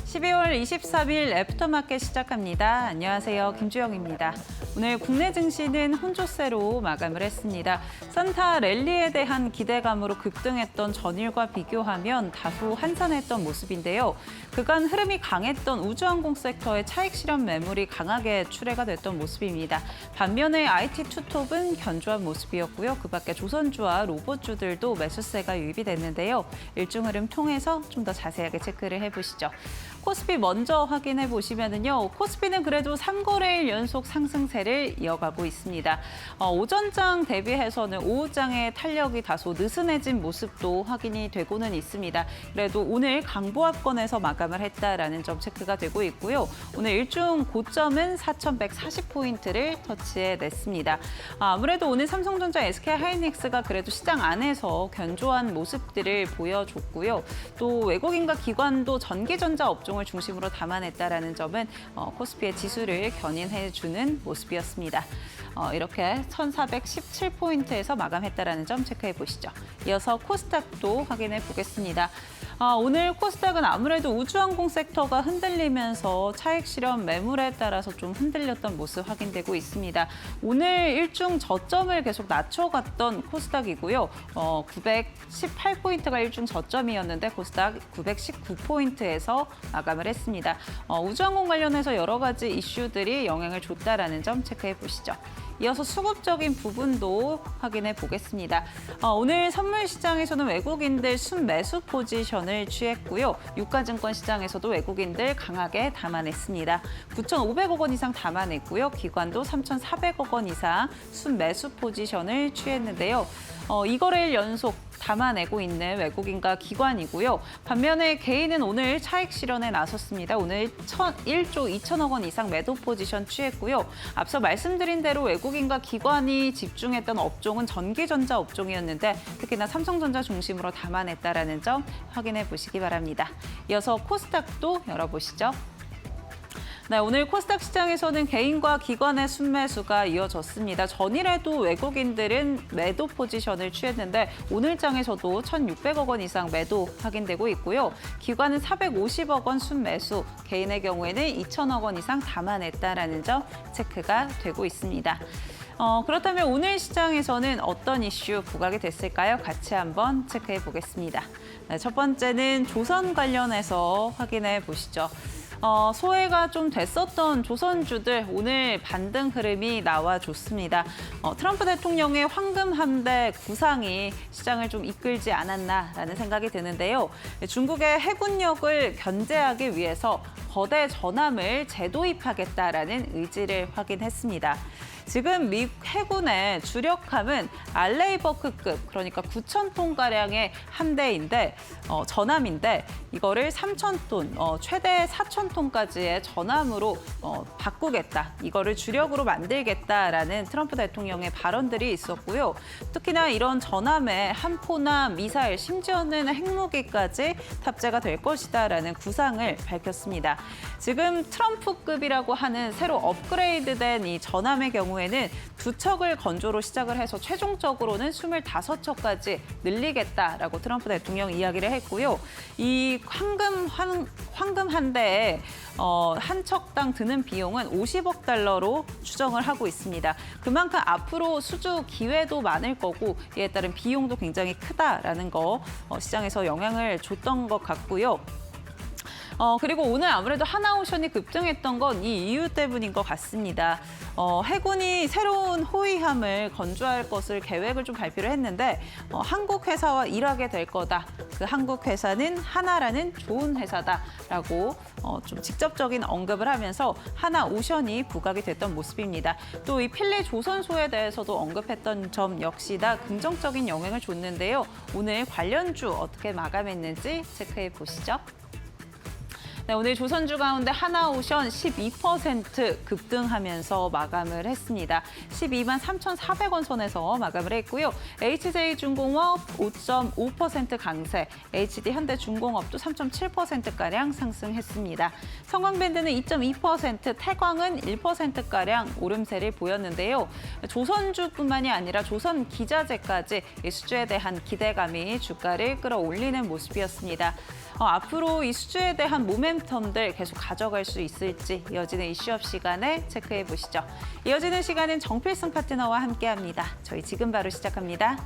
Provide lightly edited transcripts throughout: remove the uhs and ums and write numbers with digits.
12월 23일 애프터마켓 시작합니다. 안녕하세요. 김주영입니다. 오늘 국내 증시는 혼조세로 마감을 했습니다. 산타 랠리에 대한 기대감으로 급등했던 전일과 비교하면 다소 한산했던 모습인데요. 그간 흐름이 강했던 우주항공 섹터의 차익 실현 매물이 강하게 출회가 됐던 모습입니다. 반면에 IT 투톱은 견조한 모습이었고요. 그밖에 조선주와 로봇주들도 매수세가 유입이 됐는데요. 일중 흐름 통해서 좀 더 자세하게 체크를 해보시죠. 코스피 먼저 확인해 보시면은요. 코스피는 그래도 3거래일 연속 상승세를 이어가고 있습니다. 오전장 대비해서는 오후장의 탄력이 다소 느슨해진 모습도 확인이 되고는 있습니다. 그래도 오늘 강보합권에서 마감을 했다라는 점 체크가 되고 있고요. 오늘 일중 고점은 4,140포인트를 터치해냈습니다. 아무래도 오늘 삼성전자, SK하이닉스가 그래도 시장 안에서 견조한 모습들을 보여줬고요. 또 외국인과 기관도 전기전자 업종을 중심으로 담아냈다라는 점은 코스피의 지수를 견인해주는 모습이었습니다. 이렇게 1,417포인트에서 마감했다라는 점 체크해 보시죠. 이어서 코스닥도 확인해 보겠습니다. 오늘 코스닥은 아무래도 우주항공 섹터가 흔들리면서 차익 실현 매물에 따라서 좀 흔들렸던 모습 확인되고 있습니다. 오늘 일중 저점을 계속 낮춰갔던 코스닥이고요. 918포인트가 일중 저점이었는데 코스닥 919포인트에서 마감을 했습니다. 우주항공 관련해서 여러 가지 이슈들이 영향을 줬다라는 점 체크해 보시죠. 이어서 수급적인 부분도 확인해 보겠습니다. 오늘 선물 시장에서는 외국인들 순매수 포지션을 취했고요. 유가증권 시장에서도 외국인들 강하게 담아냈습니다. 9,500억 원 이상 담아냈고요. 기관도 3,400억 원 이상 순매수 포지션을 취했는데요. 이거래일 연속 담아내고 있는 외국인과 기관이고요. 반면에 개인은 오늘 차익 실현에 나섰습니다. 오늘 1조 2천억 원 이상 매도 포지션 취했고요. 앞서 말씀드린 대로 외국인과 기관이 집중했던 업종은 전기전자 업종이었는데 특히나 삼성전자 중심으로 담아냈다라는 점 확인해 보시기 바랍니다. 이어서 코스닥도 열어보시죠. 네, 오늘 코스닥 시장에서는 개인과 기관의 순매수가 이어졌습니다. 전일에도 외국인들은 매도 포지션을 취했는데 오늘 장에서도 1,600억 원 이상 매도 확인되고 있고요. 기관은 450억 원 순매수, 개인의 경우에는 2천억 원 이상 담아냈다라는 점 체크가 되고 있습니다. 그렇다면 오늘 시장에서는 어떤 이슈 부각이 됐을까요? 같이 한번 체크해 보겠습니다. 네, 첫 번째는 조선 관련해서 확인해 보시죠. 소외가 좀 됐었던 조선주들 오늘 반등 흐름이 나와줬습니다. 트럼프 대통령의 황금 함대 구상이 시장을 좀 이끌지 않았나라는 생각이 드는데요. 중국의 해군력을 견제하기 위해서 거대 전함을 재도입하겠다라는 의지를 확인했습니다. 지금 미 해군의 주력함은 알레이버크급, 그러니까 9,000톤가량의 함대인데, 전함인데 이거를 3,000톤, 최대 4,000톤까지의 전함으로 바꾸겠다, 이거를 주력으로 만들겠다라는 트럼프 대통령의 발언들이 있었고요. 특히나 이런 전함에 함포나 미사일, 심지어는 핵무기까지 탑재가 될 것이다라는 구상을 밝혔습니다. 지금 트럼프급이라고 하는 새로 업그레이드된 이 전함의 경우에는 2척을 건조로 시작을 해서 최종적으로는 25척까지 늘리겠다라고 트럼프 대통령이 이야기를 했고요. 이 황금 한 대에 한 척당 드는 비용은 50억 달러로 추정을 하고 있습니다. 그만큼 앞으로 수주 기회도 많을 거고 이에 따른 비용도 굉장히 크다라는 거 시장에서 영향을 줬던 것 같고요. 그리고 오늘 아무래도 하나오션이 급등했던 건 이 이유 때문인 것 같습니다. 해군이 새로운 호위함을 건조할 것을 계획을 좀 발표를 했는데 한국 회사와 일하게 될 거다. 그 한국 회사는 하나라는 좋은 회사다라고 좀 직접적인 언급을 하면서 하나오션이 부각이 됐던 모습입니다. 또 이 필리 조선소에 대해서도 언급했던 점 역시 다 긍정적인 영향을 줬는데요. 오늘 관련주 어떻게 마감했는지 체크해 보시죠. 네, 오늘 조선주 가운데 하나오션 12% 급등하면서 마감을 했습니다. 12만 3,400원 선에서 마감을 했고요. HJ중공업 5.5% 강세, HD현대중공업도 3.7%가량 상승했습니다. 성광밴드는 2.2%, 태광은 1%가량 오름세를 보였는데요. 조선주뿐만이 아니라 조선기자재까지 이 수주에 대한 기대감이 주가를 끌어올리는 모습이었습니다. 앞으로 이 수주에 대한 모멘텀들 계속 가져갈 수 있을지 이어지는 이슈업 시간에 체크해 보시죠. 이어지는 시간은 정필승 파트너와 함께합니다. 저희 지금 바로 시작합니다.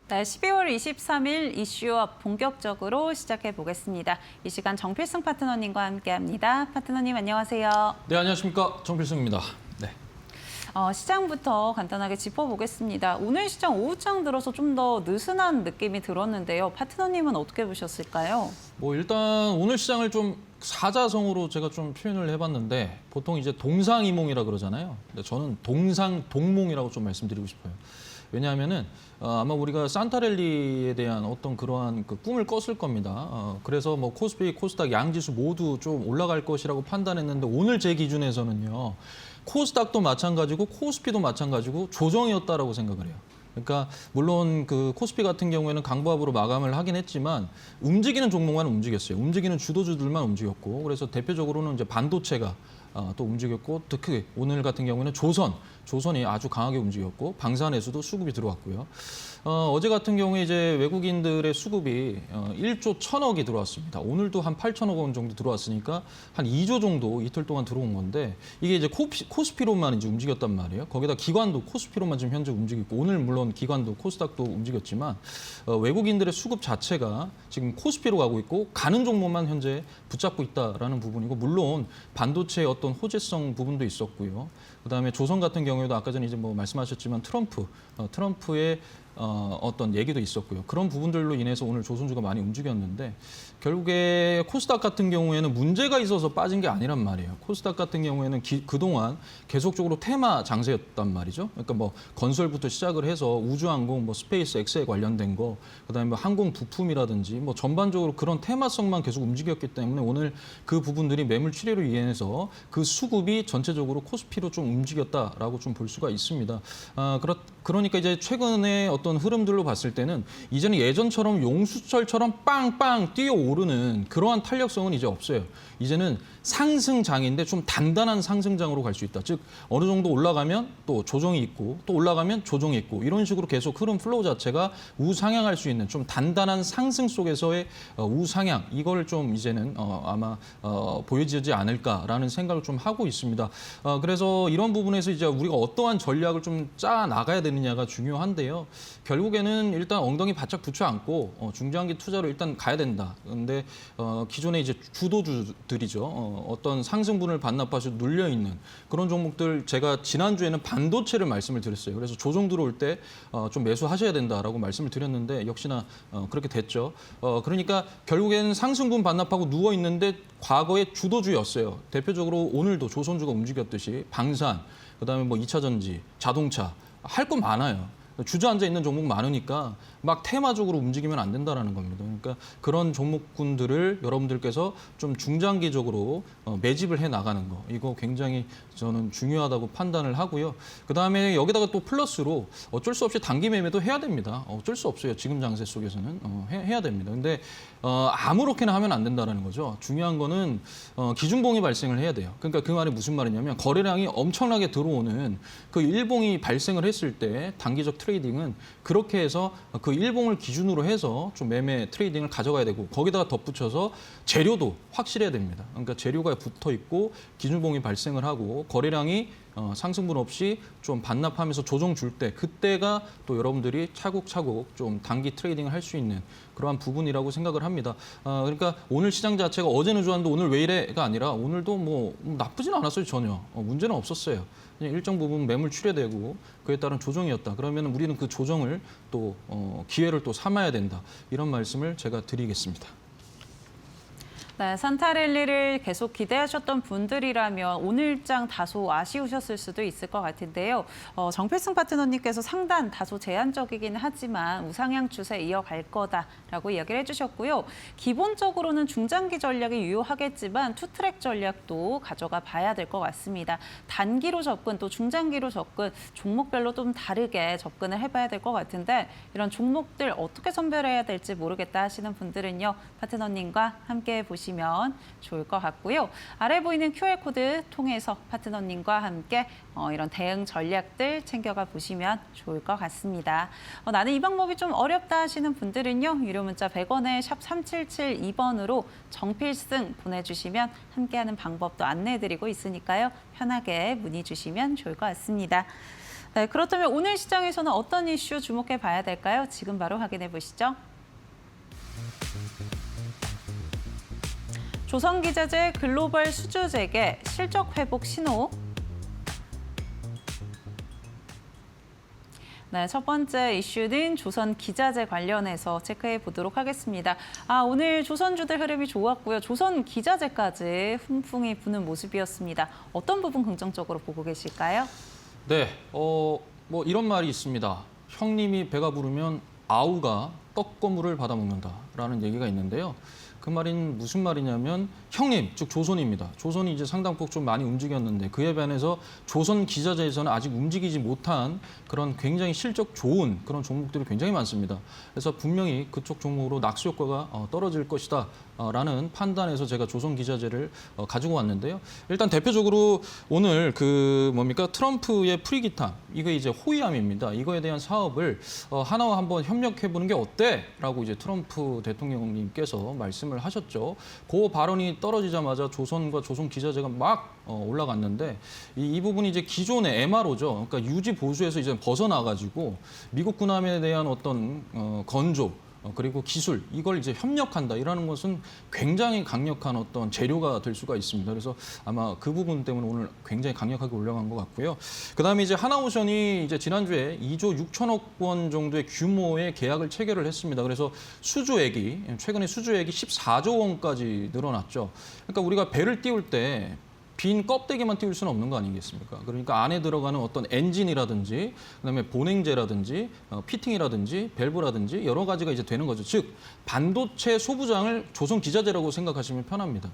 네, 12월 23일 이슈업 본격적으로 시작해 보겠습니다. 이 시간 정필승 파트너님과 함께합니다. 파트너님 안녕하세요. 네, 안녕하십니까. 정필승입니다. 네. 시장부터 간단하게 짚어보겠습니다. 오늘 시장 오후장 들어서 좀 더 느슨한 느낌이 들었는데요. 파트너님은 어떻게 보셨을까요? 일단 오늘 시장을 좀 사자성어로 제가 좀 표현을 해봤는데 보통 이제 동상이몽이라 그러잖아요. 근데 저는 동상동몽이라고 좀 말씀드리고 싶어요. 왜냐하면은 아마 우리가 산타랠리에 대한 어떤 그러한 그 꿈을 꿨을 겁니다. 그래서 뭐 코스피, 코스닥 양지수 모두 좀 올라갈 것이라고 판단했는데 오늘 제 기준에서는요. 코스닥도 마찬가지고 코스피도 마찬가지고 조정이었다라고 생각을 해요. 그러니까 물론 그 코스피 같은 경우에는 강보합으로 마감을 하긴 했지만 움직이는 종목만 움직였어요. 움직이는 주도주들만 움직였고 그래서 대표적으로는 이제 반도체가 또 움직였고 특히 오늘 같은 경우에는 조선이 아주 강하게 움직였고 방산에서도 수급이 들어왔고요. 어제 같은 경우에 이제 외국인들의 수급이 1조 1,000억이 들어왔습니다. 오늘도 한 8천억 원 정도 들어왔으니까 한 2조 정도 이틀 동안 들어온 건데 이게 이제 코스피로만 이제 움직였단 말이에요. 거기다 기관도 코스피로만 지금 현재 움직이고 오늘 물론 기관도 코스닥도 움직였지만 외국인들의 수급 자체가 지금 코스피로 가고 있고 가는 종목만 현재 붙잡고 있다라는 부분이고 물론 반도체의 어떤 호재성 부분도 있었고요. 그다음에 조선 같은 경우에도 아까 전에 이제 뭐 말씀하셨지만 트럼프의 어떤 얘기도 있었고요. 그런 부분들로 인해서 오늘 조선주가 많이 움직였는데 결국에 코스닥 같은 경우에는 문제가 있어서 빠진 게 아니란 말이에요. 코스닥 같은 경우에는 그동안 계속적으로 테마 장세였단 말이죠. 그러니까 뭐 건설부터 시작을 해서 우주항공, 뭐 스페이스 X에 관련된 거, 그다음에 뭐 항공 부품이라든지 뭐 전반적으로 그런 테마성만 계속 움직였기 때문에 오늘 그 부분들이 매물 출회로 인해서 그 수급이 전체적으로 코스피로 좀 움직였다라고 좀 볼 수가 있습니다. 그러니까 이제 최근에 어떤 흐름들로 봤을 때는 이제는 예전처럼 용수철처럼 빵빵 뛰어오르는 그러한 탄력성은 이제 없어요. 이제는 상승장인데 좀 단단한 상승장으로 갈 수 있다. 즉 어느 정도 올라가면 또 조정이 있고 또 올라가면 조정이 있고 이런 식으로 계속 흐름 플로우 자체가 우상향할 수 있는 좀 단단한 상승 속에서의 우상향 이걸 좀 이제는 아마 보여지지 않을까라는 생각을 좀 하고 있습니다. 그래서 이런 부분에서 이제 우리가 어떠한 전략을 좀 짜 나가야 되느냐가 중요한데요. 결국에는 일단 엉덩이 바짝 붙여 안고 중장기 투자로 일단 가야 된다. 그런데 기존의 이제 주도주들이죠. 어떤 상승분을 반납하셔 눌려 있는 그런 종목들 제가 지난주에는 반도체를 말씀을 드렸어요. 그래서 조정 들어올 때 좀 매수하셔야 된다라고 말씀을 드렸는데 역시나 그렇게 됐죠. 그러니까 결국에는 상승분 반납하고 누워 있는데 과거에 주도주였어요. 대표적으로 오늘도 조선주가 움직였듯이 방산, 그다음에 뭐 2차 전지, 자동차 할 거 많아요. 주저앉아 있는 종목 많으니까 막 테마적으로 움직이면 안 된다라는 겁니다. 그러니까 그런 종목군들을 여러분들께서 좀 중장기적으로 매집을 해 나가는 거 이거 굉장히 저는 중요하다고 판단을 하고요. 그다음에 여기다가 또 플러스로 어쩔 수 없이 단기 매매도 해야 됩니다. 어쩔 수 없어요. 지금 장세 속에서는 해야 됩니다. 근데 아무렇게나 하면 안 된다라는 거죠. 중요한 거는 기준봉이 발생을 해야 돼요. 그러니까 그 말이 무슨 말이냐면 거래량이 엄청나게 들어오는 그 일봉이 발생을 했을 때 단기적 트레이딩은 그렇게 해서 그 일봉을 기준으로 해서 좀 매매 트레이딩을 가져가야 되고 거기다가 덧붙여서 재료도 확실해야 됩니다. 그러니까 재료가 붙어 있고 기준봉이 발생을 하고 거래량이 상승분 없이 좀 반납하면서 조정 줄 때 그때가 또 여러분들이 차곡차곡 좀 단기 트레이딩을 할 수 있는 그러한 부분이라고 생각을 합니다. 그러니까 오늘 시장 자체가 어제는 좋았는데 오늘 왜 이래가 아니라 오늘도 뭐 나쁘진 않았어요 전혀. 문제는 없었어요. 그냥 일정 부분 매물 출회되고 그에 따른 조정이었다. 그러면 우리는 그 조정을 또 기회를 또 삼아야 된다. 이런 말씀을 제가 드리겠습니다. 네, 산타랠리를 계속 기대하셨던 분들이라면 오늘장 다소 아쉬우셨을 수도 있을 것 같은데요. 정필승 파트너님께서 상단 다소 제한적이긴 하지만 우상향 추세 이어갈 거다라고 이야기를 해주셨고요. 기본적으로는 중장기 전략이 유효하겠지만 투트랙 전략도 가져가 봐야 될 것 같습니다. 단기로 접근 또 중장기로 접근 종목별로 좀 다르게 접근을 해봐야 될 것 같은데 이런 종목들 어떻게 선별해야 될지 모르겠다 하시는 분들은요. 파트너님과 함께 보시면 좋을 것 같고요. 아래 보이는 QR코드 통해서 파트너님과 함께 이런 대응 전략들 챙겨가 보시면 좋을 것 같습니다. 나는 이 방법이 좀 어렵다 하시는 분들은요. 유료 문자 100원에 샵 3772번으로 정필승 보내주시면 함께하는 방법도 안내해드리고 있으니까요. 편하게 문의 주시면 좋을 것 같습니다. 네, 그렇다면 오늘 시장에서는 어떤 이슈 주목해 봐야 될까요? 지금 바로 확인해 보시죠. 조선기자재 글로벌 수주 재개 실적 회복 신호. 네, 첫 번째 이슈는 조선기자재 관련해서 체크해 보도록 하겠습니다. 오늘 조선주들 흐름이 좋았고요. 조선기자재까지 훈풍이 부는 모습이었습니다. 어떤 부분 긍정적으로 보고 계실까요? 네, 뭐 이런 말이 있습니다. 형님이 배가 부르면 아우가 떡고물을 받아먹는다라는 얘기가 있는데요. 그 말은 무슨 말이냐면 형님, 즉 조선입니다. 조선이 이제 상당폭 좀 많이 움직였는데 그에 반해서 조선 기자재에서는 아직 움직이지 못한 그런 굉장히 실적 좋은 그런 종목들이 굉장히 많습니다. 그래서 분명히 그쪽 종목으로 낙수 효과가 떨어질 것이다. 라는 판단에서 제가 조선 기자재를 가지고 왔는데요. 일단 대표적으로 오늘 트럼프의 프리기탐 이거 이제 호위함입니다. 이거에 대한 사업을 하나와 한번 협력해 보는 게 어때?라고 이제 트럼프 대통령님께서 말씀을 하셨죠. 그 발언이 떨어지자마자 조선과 조선 기자재가 막 올라갔는데 이 부분이 이제 기존의 MRO죠. 그러니까 유지 보수에서 이제 벗어나 가지고 미국 군함에 대한 어떤 건조 그리고 기술 이걸 이제 협력한다 이라는 것은 굉장히 강력한 어떤 재료가 될 수가 있습니다. 그래서 아마 그 부분 때문에 오늘 굉장히 강력하게 올라간 것 같고요. 그다음에 이제 하나오션이 이제 지난주에 2조 6천억 원 정도의 규모의 계약을 체결을 했습니다. 그래서 수주액이 최근에 수주액이 14조 원까지 늘어났죠. 그러니까 우리가 배를 띄울 때 빈 껍데기만 띄울 수는 없는 거 아니겠습니까? 그러니까 안에 들어가는 어떤 엔진이라든지 그다음에 보냉제라든지 피팅이라든지 밸브라든지 여러 가지가 이제 되는 거죠. 즉 반도체 소부장을 조선 기자재라고 생각하시면 편합니다.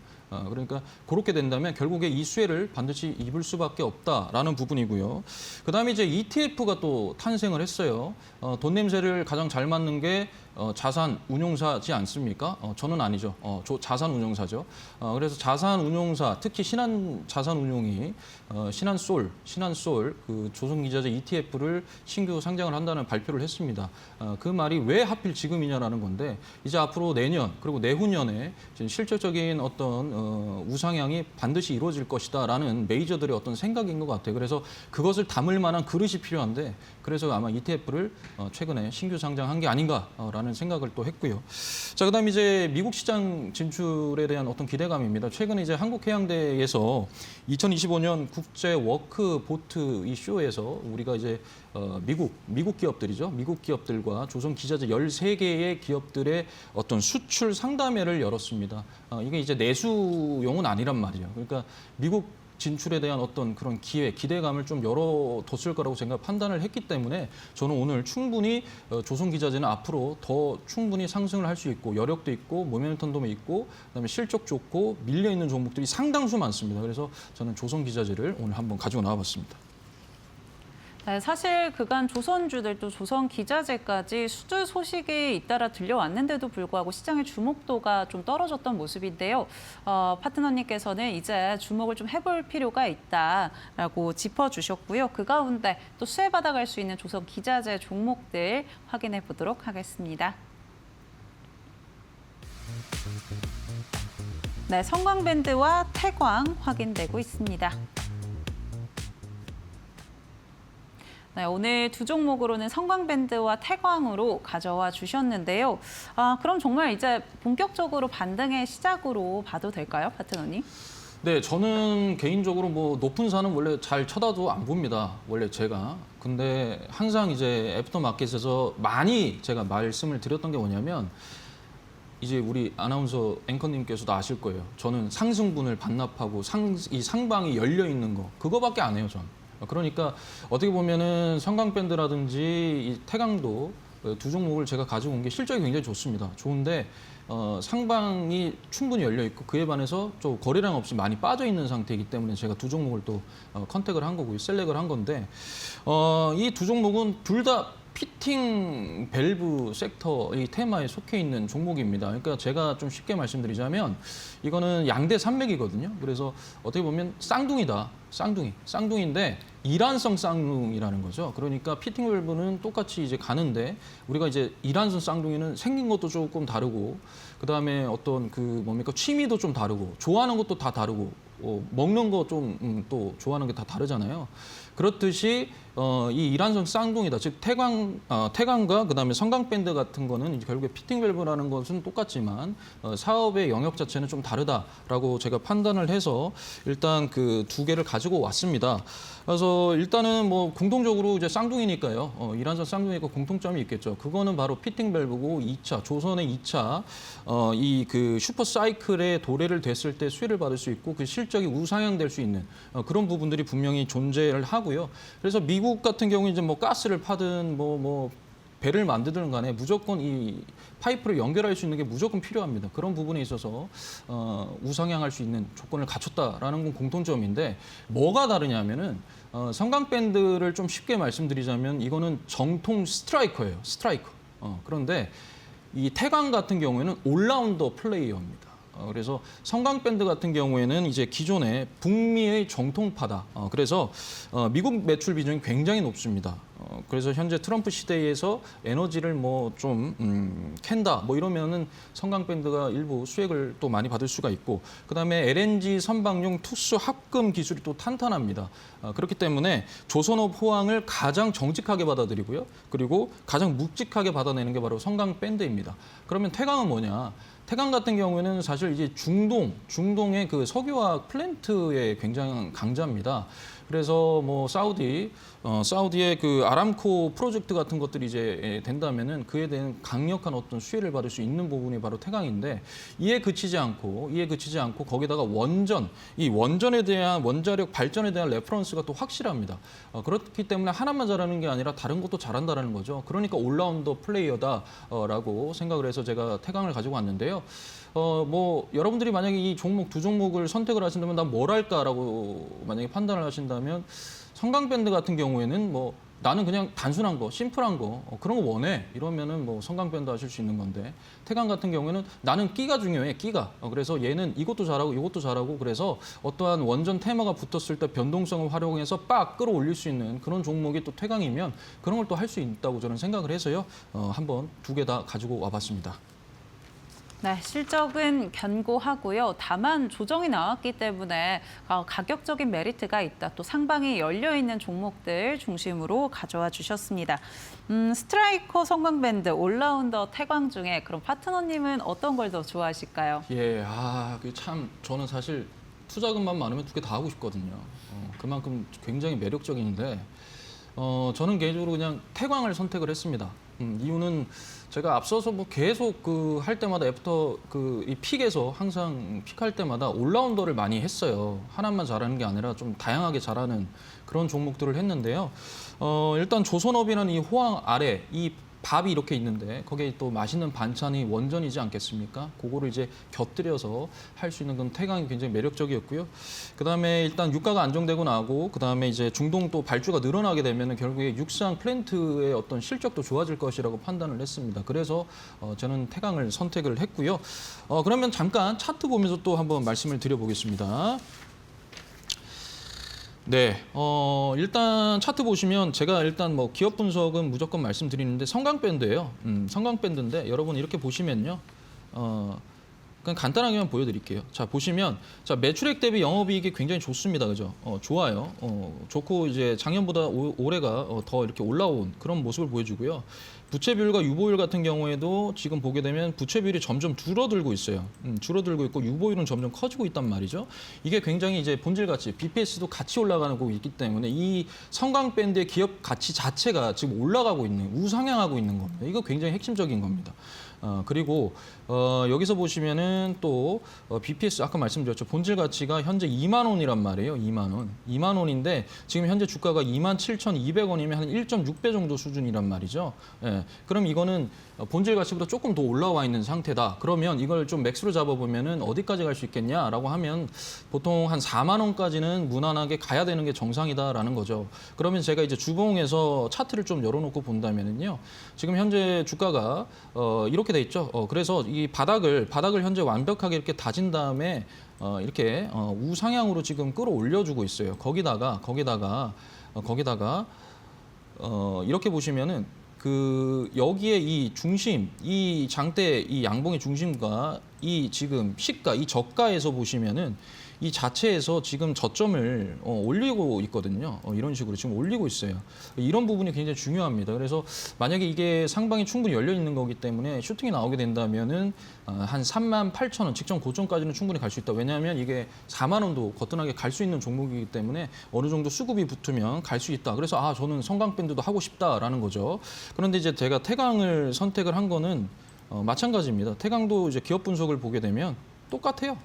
그러니까 그렇게 된다면 결국에 이 수혜를 반드시 입을 수밖에 없다라는 부분이고요. 그다음에 이제 ETF가 또 탄생을 했어요. 돈 냄새를 가장 잘 맡는 게 자산 운용사지 않습니까? 저는 아니죠. 자산 운용사죠. 그래서 자산 운용사, 특히 신한 자산 운용이 신한솔 그 조선기자재 ETF를 신규 상장을 한다는 발표를 했습니다. 그 말이 왜 하필 지금이냐라는 건데 이제 앞으로 내년 그리고 내후년에 실질적인 어떤 우상향이 반드시 이루어질 것이다라는 메이저들의 어떤 생각인 것 같아요. 그래서 그것을 담을 만한 그릇이 필요한데 그래서 아마 ETF를 최근에 신규 상장한 게 아닌가라는 생각을 또 했고요. 자, 그다음 이제 미국 시장 진출에 대한 어떤 기대감입니다. 최근에 이제 한국해양대에서 2025년 국제 워크 보트 이 쇼에서 우리가 이제 미국 기업들이죠. 미국 기업들과 조선 기자재 13개의 기업들의 어떤 수출 상담회를 열었습니다. 이게 이제 내수용은 아니란 말이에요. 그러니까 미국 진출에 대한 어떤 그런 기대감을 좀 열어뒀을 거라고 제가 판단을 했기 때문에 저는 오늘 충분히 조선 기자재는 앞으로 더 충분히 상승을 할 수 있고 여력도 있고 모멘텀도 있고 그다음에 실적 좋고 밀려 있는 종목들이 상당수 많습니다. 그래서 저는 조선 기자재를 오늘 한번 가지고 나와봤습니다. 네, 사실 그간 조선주들도 조선 기자재까지 수주 소식이 잇따라 들려왔는데도 불구하고 시장의 주목도가 좀 떨어졌던 모습인데요. 파트너님께서는 이제 주목을 좀 해볼 필요가 있다라고 짚어주셨고요. 그 가운데 또 수혜받아갈 수 있는 조선 기자재 종목들 확인해 보도록 하겠습니다. 네, 성광밴드와 태광 확인되고 있습니다. 네, 오늘 두 종목으로는 성광밴드와 태광으로 가져와 주셨는데요. 그럼 정말 이제 본격적으로 반등의 시작으로 봐도 될까요, 파트너님? 네, 저는 개인적으로 뭐 높은 산은 원래 잘 쳐다도 안 봅니다. 원래 제가. 근데 항상 이제 애프터마켓에서 많이 제가 말씀을 드렸던 게 뭐냐면 이제 우리 아나운서 앵커님께서도 아실 거예요. 저는 상승분을 반납하고 이 상방이 열려 있는 거 그거밖에 안 해요, 전. 그러니까 어떻게 보면은 성광밴드라든지 이 태광도 두 종목을 제가 가지고 온 게 실적이 굉장히 좋습니다. 좋은데 상방이 충분히 열려 있고 그에 반해서 좀 거래량 없이 많이 빠져 있는 상태이기 때문에 제가 두 종목을 또 컨택을 한 거고요, 셀렉을 한 건데 이 두 종목은 둘 다 피팅 밸브 섹터 이 테마에 속해 있는 종목입니다. 그러니까 제가 좀 쉽게 말씀드리자면 이거는 양대 산맥이거든요. 그래서 어떻게 보면 쌍둥이다. 쌍둥이인데 이란성 쌍둥이라는 거죠. 그러니까 피팅 밸브는 똑같이 이제 가는데 우리가 이제 이란성 쌍둥이는 생긴 것도 조금 다르고 그다음에 어떤 그 뭡니까 취미도 좀 다르고 좋아하는 것도 다 다르고 먹는 거 좀 또 좋아하는 게 다 다르잖아요. 그렇듯이 이 이란성 쌍둥이다. 즉 태광과 그다음에 성광밴드 같은 거는 이제 결국에 피팅 밸브라는 것은 똑같지만 사업의 영역 자체는 좀 다르다라고 제가 판단을 해서 일단 그 두 개를 가지고 왔습니다. 그래서 일단은 뭐 공통적으로 이제 쌍둥이니까요. 이란성 쌍둥이가 공통점이 있겠죠. 그거는 바로 피팅 밸브고 2차 조선의 2차 이 그 슈퍼 사이클에 도래를 됐을 때 수혜를 받을 수 있고 그 실적이 우상향될 수 있는 그런 부분들이 분명히 존재를 하고요. 그래서 미국 같은 경우 이제 뭐 가스를 파든 뭐 배를 만들든 간에 무조건 이 파이프를 연결할 수 있는 게 무조건 필요합니다. 그런 부분에 있어서 우상향할 수 있는 조건을 갖췄다라는 건 공통점인데 뭐가 다르냐면은 성광밴드를 좀 쉽게 말씀드리자면 이거는 정통 스트라이커예요. 스트라이커. 그런데 이 태광 같은 경우에는 올라운더 플레이어입니다. 그래서 성광밴드 같은 경우에는 이제 기존의 북미의 정통파다. 그래서 미국 매출 비중이 굉장히 높습니다. 그래서 현재 트럼프 시대에서 에너지를 뭐 좀 캔다 뭐 이러면은 성광밴드가 일부 수익을 또 많이 받을 수가 있고 그다음에 LNG 선박용 투수 합금 기술이 또 탄탄합니다. 그렇기 때문에 조선업 호황을 가장 정직하게 받아들이고요. 그리고 가장 묵직하게 받아내는 게 바로 성광밴드입니다. 그러면 태광은 뭐냐? 태광 같은 경우에는 사실 이제 중동의 그 석유화학 플랜트의 굉장히 강자입니다. 그래서 뭐 사우디의 그 아람코 프로젝트 같은 것들이 이제 된다면은 그에 대한 강력한 어떤 수혜를 받을 수 있는 부분이 바로 태광인데 이에 그치지 않고 거기다가 이 원전에 대한 원자력 발전에 대한 레퍼런스가 또 확실합니다. 그렇기 때문에 하나만 잘하는 게 아니라 다른 것도 잘한다는 거죠. 그러니까 올라운더 플레이어다라고 생각을 해서 제가 태광을 가지고 왔는데요. 뭐 여러분들이 만약에 이 종목 두 종목을 선택을 하신다면 난 뭘 할까라고 만약에 판단을 하신다면 성광밴드 같은 경우에는 뭐 나는 그냥 단순한 거, 심플한 거 그런 거 원해 이러면은 뭐 성광밴드 하실 수 있는 건데 태광 같은 경우에는 나는 끼가 중요해 끼가 그래서 얘는 이것도 잘하고 이것도 잘하고 그래서 어떠한 원전 테마가 붙었을 때 변동성을 활용해서 빡 끌어올릴 수 있는 그런 종목이 또 태광이면 그런 걸 또 할 수 있다고 저는 생각을 해서요 한번 두 개 다 가지고 와봤습니다. 네, 실적은 견고하고요. 다만 조정이 나왔기 때문에 가격적인 메리트가 있다. 또 상방이 열려있는 종목들 중심으로 가져와 주셨습니다. 스트라이커 성광밴드, 올라운더 태광 중에 그럼 파트너님은 어떤 걸 더 좋아하실까요? 예, 그게 참 저는 사실 투자금만 많으면 두 개 다 하고 싶거든요. 그만큼 굉장히 매력적인데 저는 개인적으로 그냥 태광을 선택을 했습니다. 이유는 제가 앞서서 뭐 계속 할 때마다 애프터 이 픽에서 항상 픽할 때마다 올라운더를 많이 했어요. 하나만 잘하는 게 아니라 좀 다양하게 잘하는 그런 종목들을 했는데요. 일단 조선업이라는 이 호황 아래 이 밥이 이렇게 있는데 거기에 또 맛있는 반찬이 원전이지 않겠습니까? 그거를 이제 곁들여서 할 수 있는 건 태광이 굉장히 매력적이었고요. 그다음에 일단 유가가 안정되고 나고 그다음에 이제 중동 또 발주가 늘어나게 되면은 결국에 육상 플랜트의 어떤 실적도 좋아질 것이라고 판단을 했습니다. 그래서 저는 태광을 선택을 했고요. 그러면 잠깐 차트 보면서 또 한번 말씀을 드려보겠습니다. 네, 일단 차트 보시면 제가 일단 뭐 기업 분석은 무조건 말씀드리는데 성광밴드예요. 성광밴드인데 여러분 이렇게 보시면요, 그냥 간단하게만 보여드릴게요. 자 보시면 자 매출액 대비 영업이익이 굉장히 좋습니다, 그죠? 좋아요. 좋고 이제 작년보다 올해가 더 이렇게 올라온 그런 모습을 보여주고요. 부채 비율과 유보율 같은 경우에도 지금 보게 되면 부채 비율이 점점 줄어들고 있어요. 줄어들고 있고 유보율은 점점 커지고 있단 말이죠. 이게 굉장히 이제 본질 가치, BPS도 같이 올라가고 있기 때문에 이 성광밴드의 기업 가치 자체가 지금 올라가고 있는, 우상향하고 있는 겁니다. 이거 굉장히 핵심적인 겁니다. 그리고 여기서 보시면은 또 BPS 아까 말씀드렸죠. 본질 가치가 현재 2만 원이란 말이에요. 2만 원. 2만 원인데 지금 현재 주가가 27,200원이면 한 1.6배 정도 수준이란 말이죠. 예. 그럼 이거는 본질 가치보다 조금 더 올라와 있는 상태다. 그러면 이걸 좀 맥스로 잡아보면은 어디까지 갈 수 있겠냐라고 하면 보통 한 4만 원까지는 무난하게 가야 되는 게 정상이다라는 거죠. 그러면 제가 이제 주봉에서 차트를 좀 열어놓고 본다면은요. 지금 현재 주가가 이렇게 돼 있죠. 그래서 이 바닥을 현재 완벽하게 이렇게 다진 다음에 이렇게 우상향으로 지금 끌어올려주고 있어요. 거기다가 이렇게 보시면은 여기에 이 중심, 이 장대 이 양봉의 중심과 이 지금 시가, 이 저가에서 보시면은 이 자체에서 지금 저점을 올리고 있거든요. 이런 식으로 지금 올리고 있어요. 이런 부분이 굉장히 중요합니다. 그래서 만약에 이게 상방이 충분히 열려 있는 거기 때문에 슈팅이 나오게 된다면은 한 38,000원 직전 고점까지는 충분히 갈 수 있다. 왜냐하면 이게 4만 원도 거뜬하게 갈 수 있는 종목이기 때문에 어느 정도 수급이 붙으면 갈 수 있다. 그래서 저는 성광밴드도 하고 싶다라는 거죠. 그런데 이제 제가 태광을 선택을 한 거는 마찬가지입니다. 태광도 이제 기업 분석을 보게 되면 똑같아요.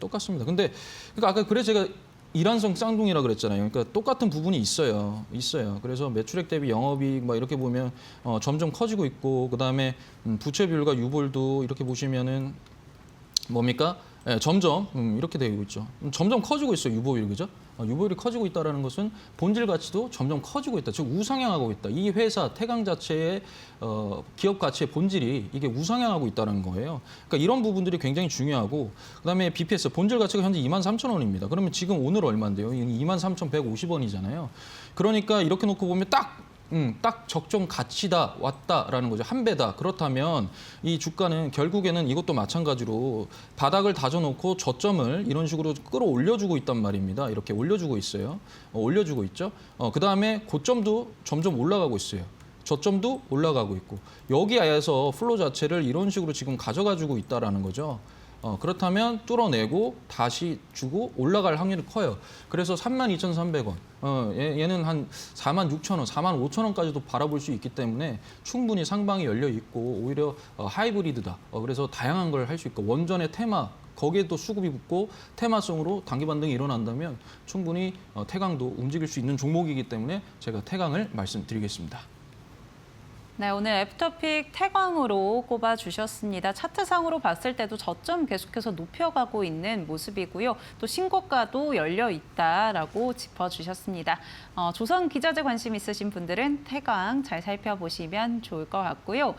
똑같습니다. 근데 그러니까 아까 그래서 제가 일환성 쌍둥이라 그랬잖아요. 그러니까 똑같은 부분이 있어요. 그래서 매출액 대비 영업이익 막 이렇게 보면 점점 커지고 있고 그다음에 부채 비율과 유볼도 이렇게 보시면은 뭡니까? 예, 점점 이렇게 되고 있죠. 점점 커지고 있어요. 유보율 그죠? 유보율이 커지고 있다는 것은 본질 가치도 점점 커지고 있다. 즉 우상향하고 있다. 이 회사 태광 자체의 기업 가치의 본질이 이게 우상향하고 있다는 거예요. 그러니까 이런 부분들이 굉장히 중요하고 그다음에 BPS 본질 가치가 현재 23,000원입니다. 그러면 지금 오늘 얼마인데요? 23,150원이잖아요. 그러니까 이렇게 놓고 보면 딱 적정 가치다 왔다라는 거죠. 한 배다. 그렇다면 이 주가는 결국에는 이것도 마찬가지로 바닥을 다져놓고 저점을 이런 식으로 끌어올려주고 있단 말입니다. 이렇게 올려주고 있어요. 올려주고 있죠. 그다음에 고점도 점점 올라가고 있어요. 저점도 올라가고 있고 여기에서 플로 자체를 이런 식으로 지금 가져가지고 있다라는 거죠. 그렇다면 뚫어내고 다시 주고 올라갈 확률이 커요. 그래서 32,300원, 얘는 한 46,000원, 45,000원까지도 바라볼 수 있기 때문에 충분히 상방이 열려 있고 오히려 하이브리드다. 그래서 다양한 걸 할 수 있고 원전의 테마, 거기에 또 수급이 붙고 테마성으로 단기 반등이 일어난다면 충분히 태광도 움직일 수 있는 종목이기 때문에 제가 태광을 말씀드리겠습니다. 네, 오늘 애프터픽 태광으로 꼽아주셨습니다. 차트상으로 봤을 때도 저점 계속해서 높여가고 있는 모습이고요. 또 신고가도 열려 있다라고 짚어주셨습니다. 조선 기자재 관심 있으신 분들은 태광 잘 살펴보시면 좋을 것 같고요.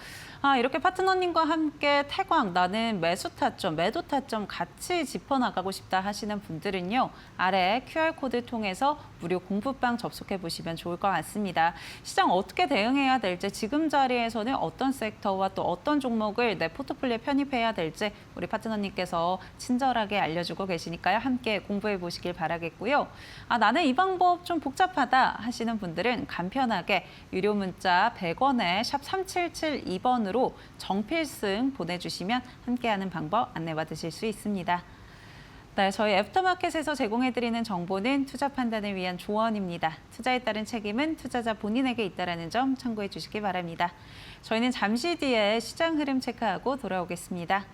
이렇게 파트너님과 함께 태광, 나는 매수 타점, 매도 타점 같이 짚어나가고 싶다 하시는 분들은요. 아래 QR코드 통해서 무료 공부방 접속해 보시면 좋을 것 같습니다. 시장 어떻게 대응해야 될지 지금 지금 자리에서는 어떤 섹터와 또 어떤 종목을 내 포트폴리오에 편입해야 될지 우리 파트너님께서 친절하게 알려주고 계시니까요. 함께 공부해 보시길 바라겠고요. 나는 이 방법 좀 복잡하다 하시는 분들은 간편하게 유료 문자 100원에 샵 3772번으로 정필승 보내주시면 함께하는 방법 안내받으실 수 있습니다. 네, 저희 애프터마켓에서 제공해드리는 정보는 투자 판단을 위한 조언입니다. 투자에 따른 책임은 투자자 본인에게 있다는 점 참고해 주시기 바랍니다. 저희는 잠시 뒤에 시장 흐름 체크하고 돌아오겠습니다.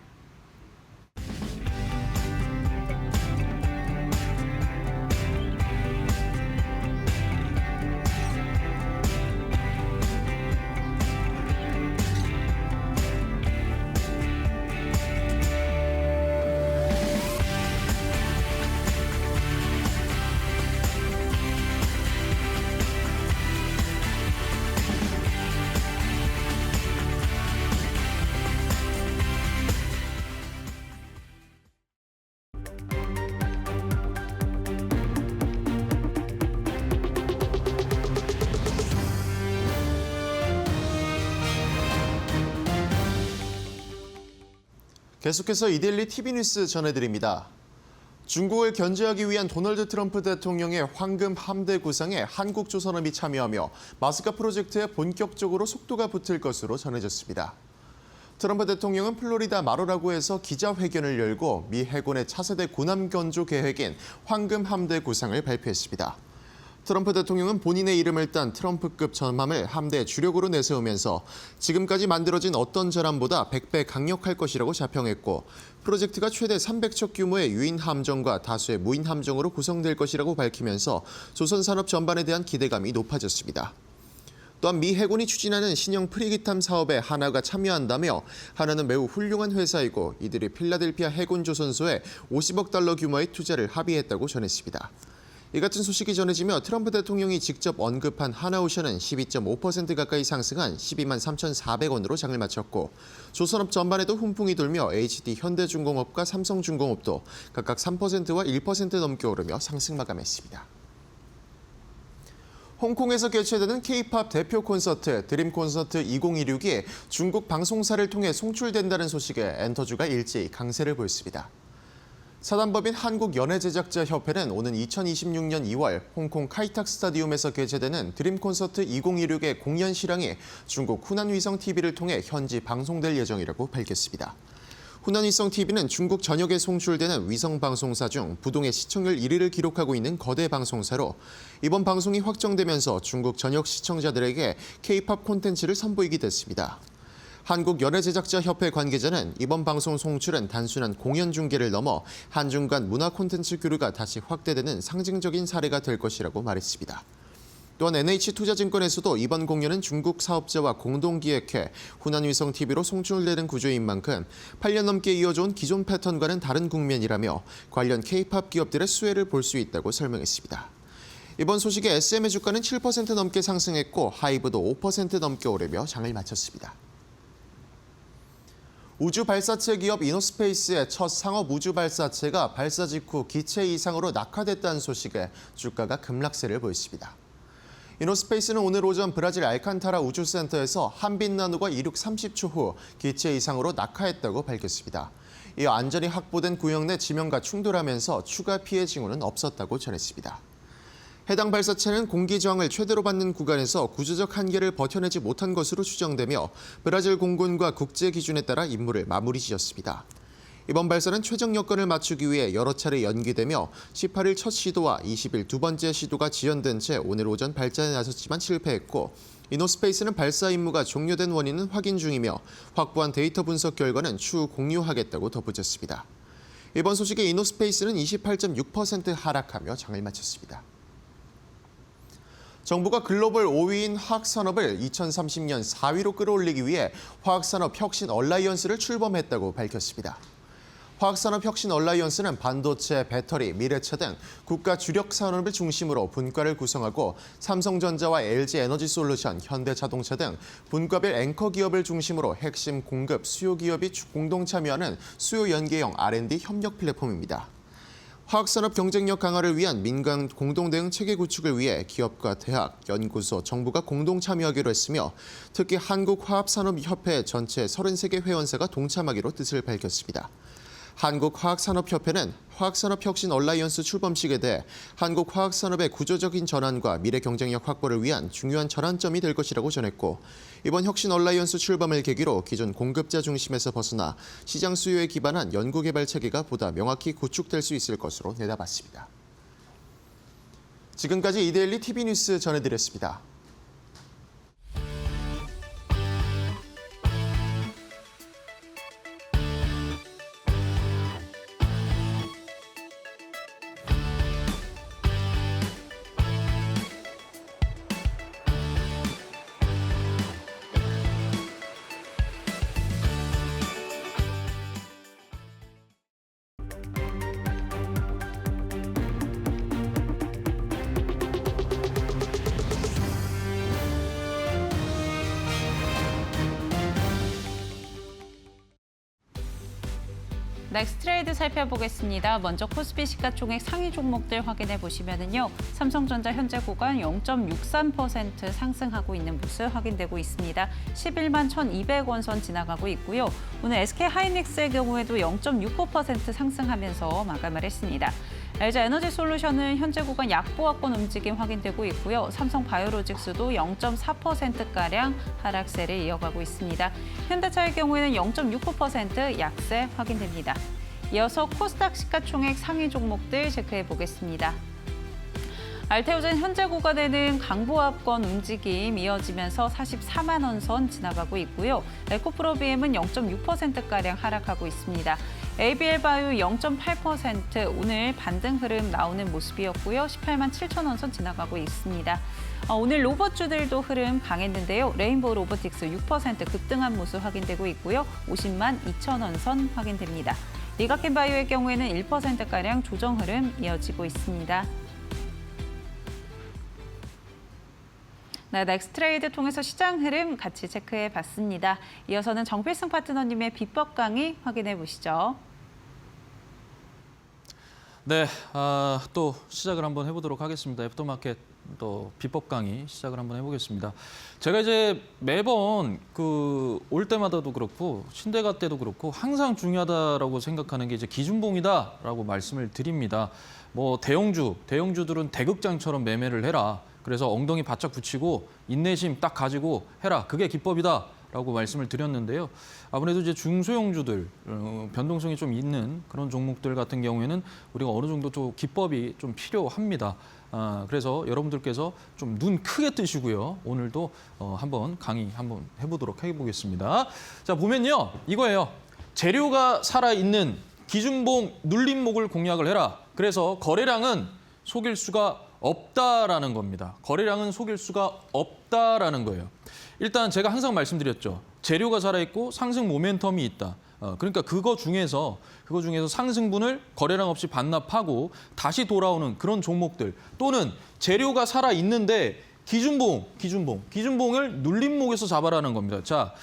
계속해서 이데일리 TV뉴스 전해드립니다. 중국을 견제하기 위한 도널드 트럼프 대통령의 황금 함대 구상에 한국조선업이 참여하며 마스카 프로젝트에 본격적으로 속도가 붙을 것으로 전해졌습니다. 트럼프 대통령은 플로리다 마로라고에서 기자회견을 열고 미 해군의 차세대 군함 건조 계획인 황금 함대 구상을 발표했습니다. 트럼프 대통령은 본인의 이름을 딴 트럼프급 전함을 함대의 주력으로 내세우면서 지금까지 만들어진 어떤 전함보다 100배 강력할 것이라고 자평했고 프로젝트가 최대 300척 규모의 유인 함정과 다수의 무인 함정으로 구성될 것이라고 밝히면서 조선 산업 전반에 대한 기대감이 높아졌습니다. 또한 미 해군이 추진하는 신형 프리기탐 사업에 하나가 참여한다며 하나는 매우 훌륭한 회사이고 이들이 필라델피아 해군 조선소에 50억 달러 규모의 투자를 합의했다고 전했습니다. 이 같은 소식이 전해지며 트럼프 대통령이 직접 언급한 하나오션은 12.5% 가까이 상승한 12만 3,400원으로 장을 마쳤고 조선업 전반에도 훈풍이 돌며 HD 현대중공업과 삼성중공업도 각각 3%와 1% 넘게 오르며 상승 마감했습니다. 홍콩에서 개최되는 K-팝 대표 콘서트 드림 콘서트 2016이 중국 방송사를 통해 송출된다는 소식에 엔터주가 일제히 강세를 보였습니다. 사단법인 한국연예제작자협회는 오는 2026년 2월 홍콩 카이탁 스타디움에서 개최되는 드림 콘서트 2016의 공연 실황이 중국 후난위성 TV를 통해 현지 방송될 예정이라고 밝혔습니다. 후난위성 TV는 중국 전역에 송출되는 위성방송사 중 부동의 시청률 1위를 기록하고 있는 거대 방송사로 이번 방송이 확정되면서 중국 전역 시청자들에게 K-팝 콘텐츠를 선보이게 됐습니다. 한국연예제작자협회 관계자는 이번 방송 송출은 단순한 공연 중계를 넘어 한중 간 문화 콘텐츠 교류가 다시 확대되는 상징적인 사례가 될 것이라고 말했습니다. 또한 NH투자증권에서도 이번 공연은 중국 사업자와 공동 기획해 후난위성TV로 송출되는 구조인 만큼 8년 넘게 이어져온 기존 패턴과는 다른 국면이라며 관련 K-팝 기업들의 수혜를 볼 수 있다고 설명했습니다. 이번 소식에 SM의 주가는 7% 넘게 상승했고 하이브도 5% 넘게 오르며 장을 마쳤습니다. 우주 발사체 기업 이노스페이스의 첫 상업 우주 발사체가 발사 직후 기체 이상으로 낙하됐다는 소식에 주가가 급락세를 보였습니다. 이노스페이스는 오늘 오전 브라질 알칸타라 우주센터에서 한빛나노가 이륙 30초 후 기체 이상으로 낙하했다고 밝혔습니다. 이어 안전이 확보된 구역 내 지면과 충돌하면서 추가 피해 징후는 없었다고 전했습니다. 해당 발사체는 공기 저항을 최대로 받는 구간에서 구조적 한계를 버텨내지 못한 것으로 추정되며 브라질 공군과 국제 기준에 따라 임무를 마무리 지었습니다. 이번 발사는 최종 여건을 맞추기 위해 여러 차례 연기되며 18일 첫 시도와 20일 두 번째 시도가 지연된 채 오늘 오전 발사에 나섰지만 실패했고 이노스페이스는 발사 임무가 종료된 원인은 확인 중이며 확보한 데이터 분석 결과는 추후 공유하겠다고 덧붙였습니다. 이번 소식에 이노스페이스는 28.6% 하락하며 장을 마쳤습니다. 정부가 글로벌 5위인 화학산업을 2030년 4위로 끌어올리기 위해 화학산업 혁신 얼라이언스를 출범했다고 밝혔습니다. 화학산업 혁신 얼라이언스는 반도체, 배터리, 미래차 등 국가 주력 산업을 중심으로 분과를 구성하고 삼성전자와 LG에너지솔루션, 현대자동차 등 분과별 앵커 기업을 중심으로 핵심 공급, 수요 기업이 공동 참여하는 수요 연계형 R&D 협력 플랫폼입니다. 화학산업 경쟁력 강화를 위한 민간 공동대응 체계 구축을 위해 기업과 대학, 연구소, 정부가 공동 참여하기로 했으며 특히 한국화합산업협회 전체 33개 회원사가 동참하기로 뜻을 밝혔습니다. 한국화학산업협회는 화학산업혁신 얼라이언스 출범식에 대해 한국 화학산업의 구조적인 전환과 미래 경쟁력 확보를 위한 중요한 전환점이 될 것이라고 전했고 이번 혁신 얼라이언스 출범을 계기로 기존 공급자 중심에서 벗어나 시장 수요에 기반한 연구개발 체계가 보다 명확히 구축될 수 있을 것으로 내다봤습니다. 지금까지 이데일리 TV뉴스 전해드렸습니다. 넥스트레이드 살펴보겠습니다. 먼저 코스피 시가총액 상위 종목들 확인해 보시면은요. 삼성전자 현재 구간 0.63% 상승하고 있는 모습 확인되고 있습니다. 11만 1,200원 선 지나가고 있고요. 오늘 SK하이닉스의 경우에도 0.69% 상승하면서 마감을 했습니다. LG에너지솔루션은 현재 구간 약보합권 움직임 확인되고 있고요. 삼성바이오로직스도 0.4%가량 하락세를 이어가고 있습니다. 현대차의 경우에는 0.69% 약세 확인됩니다. 이어서 코스닥 시가총액 상위 종목들 체크해 보겠습니다. 알테오젠 현재 구간에는 강보합권 움직임 이어지면서 44만 원 선 지나가고 있고요. 에코프로비엠은 0.6%가량 하락하고 있습니다. ABL바이오 0.8% 오늘 반등 흐름 나오는 모습이었고요. 18만 7천 원 선 지나가고 있습니다. 오늘 로봇주들도 흐름 강했는데요. 레인보우 로보틱스 6% 급등한 모습 확인되고 있고요. 50만 2천 원 선 확인됩니다. 리가켄바이오의 경우에는 1%가량 조정 흐름 이어지고 있습니다. 네, 넥스트레이드 통해서 시장 흐름 같이 체크해 봤습니다. 이어서는 정필승 파트너님의 비법 강의 확인해 보시죠. 네, 또 시작을 한번 해보도록 하겠습니다. 애프터마켓 또 비법 강의 시작을 한번 해보겠습니다. 제가 이제 매번 올 때마다도 그렇고 신대가 때도 그렇고 항상 중요하다라고 생각하는 게 이제 기준봉이다라고 말씀을 드립니다. 뭐 대형주들은 대극장처럼 매매를 해라. 그래서 엉덩이 바짝 붙이고 인내심 딱 가지고 해라. 그게 기법이다라고 말씀을 드렸는데요. 아무래도 이제 중소형주들 변동성이 좀 있는 그런 종목들 같은 경우에는 우리가 어느 정도 좀 기법이 좀 필요합니다. 그래서 여러분들께서 좀 눈 크게 뜨시고요. 오늘도 한번 강의 한번 해보겠습니다. 자, 보면요. 이거예요. 재료가 살아있는 기준봉 눌림목을 공략을 해라. 그래서 거래량은 속일 수가 없다라는 겁니다. 거래량은 속일 수가 없다라는 거예요. 일단 제가 항상 말씀드렸죠. 재료가 살아있고 상승 모멘텀이 있다. 그러니까 그거 중에서 상승분을 거래량 없이 반납하고 다시 돌아오는 그런 종목들 또는 재료가 살아있는데 기준봉을 눌림목에서 잡아라는 겁니다. 자,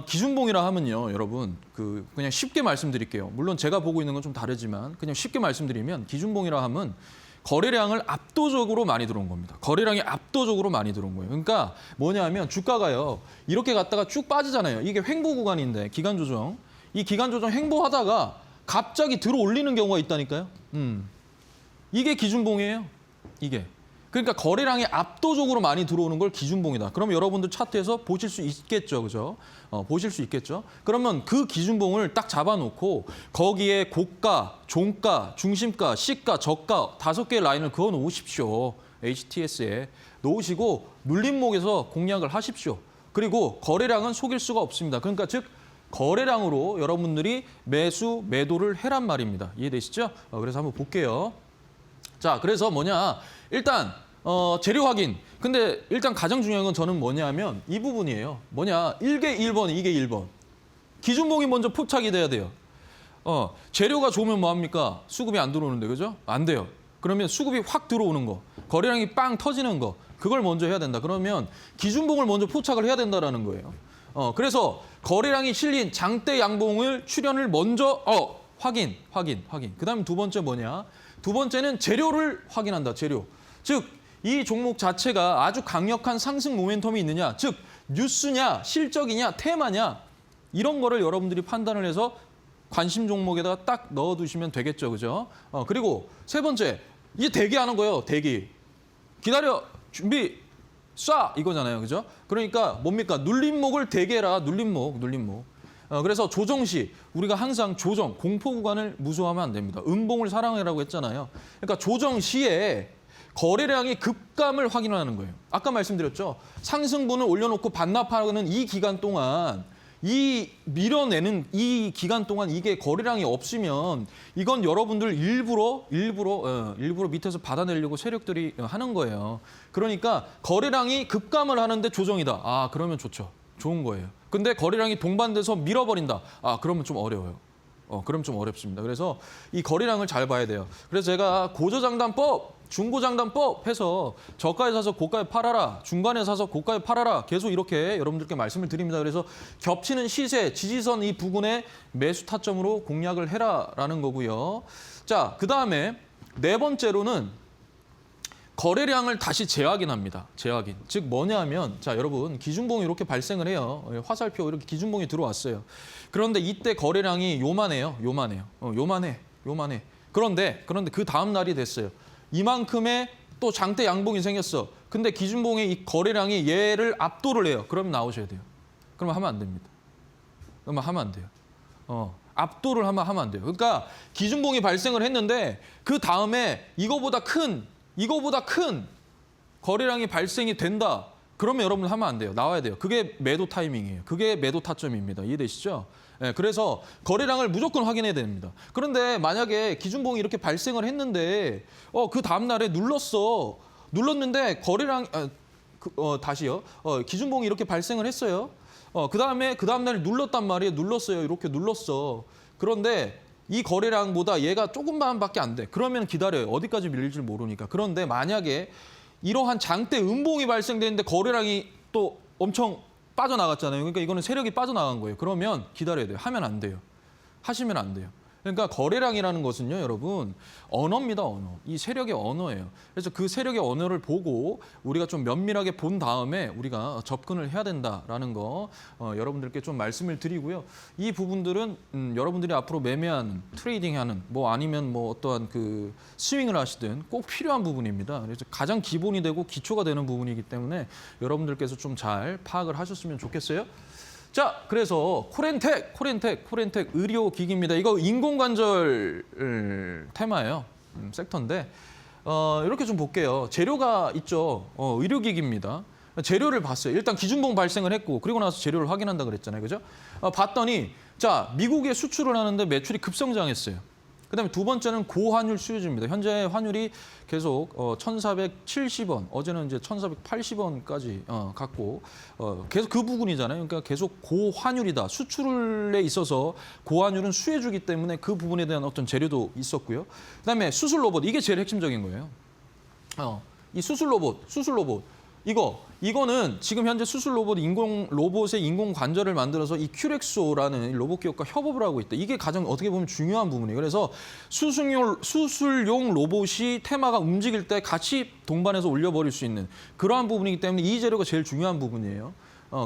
기준봉이라 하면요, 여러분 그냥 쉽게 말씀드릴게요. 물론 제가 보고 있는 건 좀 다르지만 그냥 쉽게 말씀드리면 기준봉이라 하면 거래량을 압도적으로 많이 들어온 겁니다. 거래량이 압도적으로 많이 들어온 거예요. 그러니까 뭐냐면 주가가요. 이렇게 갔다가 쭉 빠지잖아요. 이게 횡보 구간인데 기간 조정. 이 기간 조정 횡보하다가 갑자기 들어 올리는 경우가 있다니까요. 이게 기준봉이에요. 이게. 그러니까 거래량이 압도적으로 많이 들어오는 걸 기준봉이다. 그럼 여러분들 차트에서 보실 수 있겠죠. 그죠? 보실 수 있겠죠. 그러면 그 기준봉을 딱 잡아놓고 거기에 고가, 종가, 중심가, 시가, 저가 5개의 라인을 그어 놓으십시오. HTS에 놓으시고 눌림목에서 공략을 하십시오. 그리고 거래량은 속일 수가 없습니다. 그러니까 즉 거래량으로 여러분들이 매수, 매도를 해란 말입니다. 이해되시죠? 그래서 한번 볼게요. 자, 그래서 뭐냐. 일단 재료 확인. 근데 일단 가장 중요한 건 저는 뭐냐면 이 부분이에요. 뭐냐. 1개 1번, 이게 1번. 기준봉이 먼저 포착이 돼야 돼요. 재료가 좋으면 뭐합니까? 수급이 안 들어오는데, 그죠? 안 돼요. 그러면 수급이 확 들어오는 거, 거래량이 빵 터지는 거, 그걸 먼저 해야 된다. 그러면 기준봉을 먼저 포착을 해야 된다라는 거예요. 그래서 거래량이 실린 장대 양봉을 출현을 먼저 확인. 그다음에 두 번째 뭐냐? 두 번째는 재료를 확인한다. 재료. 즉, 이 종목 자체가 아주 강력한 상승 모멘텀이 있느냐. 즉, 뉴스냐, 실적이냐, 테마냐. 이런 거를 여러분들이 판단을 해서 관심 종목에다가 딱 넣어두시면 되겠죠. 그죠? 그리고 세 번째, 이제 대기하는 거예요. 대기. 기다려. 준비. 쏴. 이거잖아요. 그죠? 그러니까 뭡니까? 눌림목을 대기해라. 눌림목. 그래서 조정 시 우리가 항상 조정, 공포 구간을 무서워하면 안 됩니다. 음봉을 사랑해라고 했잖아요. 그러니까 조정 시에 거래량의 급감을 확인하는 거예요. 아까 말씀드렸죠. 상승분을 올려놓고 반납하는 이 기간 동안 이 밀어내는 이 기간 동안 이게 거래량이 없으면 이건 여러분들 일부러 밑에서 받아내려고 세력들이 하는 거예요. 그러니까 거래량이 급감을 하는데 조정이다. 아, 그러면 좋죠. 좋은 거예요. 근데 거래량이 동반돼서 밀어버린다. 아, 그러면 좀 어려워요. 그럼 좀 어렵습니다. 그래서 이 거래량을 잘 봐야 돼요. 그래서 제가 고저장단법, 중고장단법 해서 저가에 사서 고가에 팔아라, 중간에 사서 고가에 팔아라 계속 이렇게 여러분들께 말씀을 드립니다. 그래서 겹치는 시세, 지지선 이 부분에 매수 타점으로 공략을 해라라는 거고요. 자, 그다음에 네 번째로는 거래량을 다시 재확인합니다. 재확인. 즉 뭐냐면 자, 여러분 기준봉이 이렇게 발생을 해요. 화살표 이렇게 기준봉이 들어왔어요. 그런데 이때 거래량이 요만해요. 요만해. 그런데 그 다음 날이 됐어요. 이만큼의 또 장대 양봉이 생겼어. 근데 기준봉의 이 거래량이 얘를 압도를 해요. 그럼 나오셔야 돼요. 그러면 하면 안 됩니다. 그러면 하면 안 돼요. 압도를 하면 안 돼요. 그러니까 기준봉이 발생을 했는데 그 다음에 이거보다 큰 거래량이 발생이 된다. 그러면 여러분 하면 안 돼요. 나와야 돼요. 그게 매도 타이밍이에요. 그게 매도 타점입니다. 이해되시죠? 네, 그래서 거래량을 무조건 확인해야 됩니다. 그런데 만약에 기준봉이 이렇게 발생을 했는데 그 다음 날에 눌렀는데 거래량 다시요. 기준봉이 이렇게 발생을 했어요. 그 다음 날에 눌렀단 말이에요. 이렇게 눌렀어. 그런데 이 거래량보다 얘가 조금만밖에 안 돼. 그러면 기다려요. 어디까지 밀릴지 모르니까. 그런데 만약에 이러한 장대 음봉이 발생되는데 거래량이 또 엄청 빠져나갔잖아요. 그러니까 이거는 세력이 빠져나간 거예요. 그러면 기다려야 돼요. 하면 안 돼요. 하시면 안 돼요. 그러니까 거래량이라는 것은요, 여러분, 언어입니다, 언어. 이 세력의 언어예요. 그래서 그 세력의 언어를 보고 우리가 좀 면밀하게 본 다음에 우리가 접근을 해야 된다라는 거 여러분들께 좀 말씀을 드리고요. 이 부분들은 여러분들이 앞으로 매매하는, 트레이딩하는, 뭐 아니면 뭐 어떠한 그 스윙을 하시든 꼭 필요한 부분입니다. 그래서 가장 기본이 되고 기초가 되는 부분이기 때문에 여러분들께서 좀 잘 파악을 하셨으면 좋겠어요. 자, 그래서 코렌텍 의료기기입니다. 이거 인공관절 테마예요. 섹터인데 이렇게 좀 볼게요. 재료가 있죠. 의료기기입니다. 재료를 봤어요. 일단 기준봉 발생을 했고 그리고 나서 재료를 확인한다 그랬잖아요. 그죠? 봤더니 자, 미국에 수출을 하는데 매출이 급성장했어요. 그다음에 두 번째는 고환율 수요주입니다. 현재 환율이 계속 1,470원, 어제는 이제 1,480원까지 갔고 계속 그 부분이잖아요. 그러니까 계속 고환율이다. 수출에 있어서 고환율은 수혜주기 때문에 그 부분에 대한 어떤 재료도 있었고요. 그다음에 수술 로봇, 이게 제일 핵심적인 거예요. 이 수술 로봇. 이거는 지금 현재 수술 로봇의 인공 관절을 만들어서 이 큐렉소라는 로봇 기업과 협업을 하고 있다. 이게 가장 어떻게 보면 중요한 부분이에요. 그래서 수술용 로봇이 테마가 움직일 때 같이 동반해서 올려버릴 수 있는 그러한 부분이기 때문에 이 재료가 제일 중요한 부분이에요.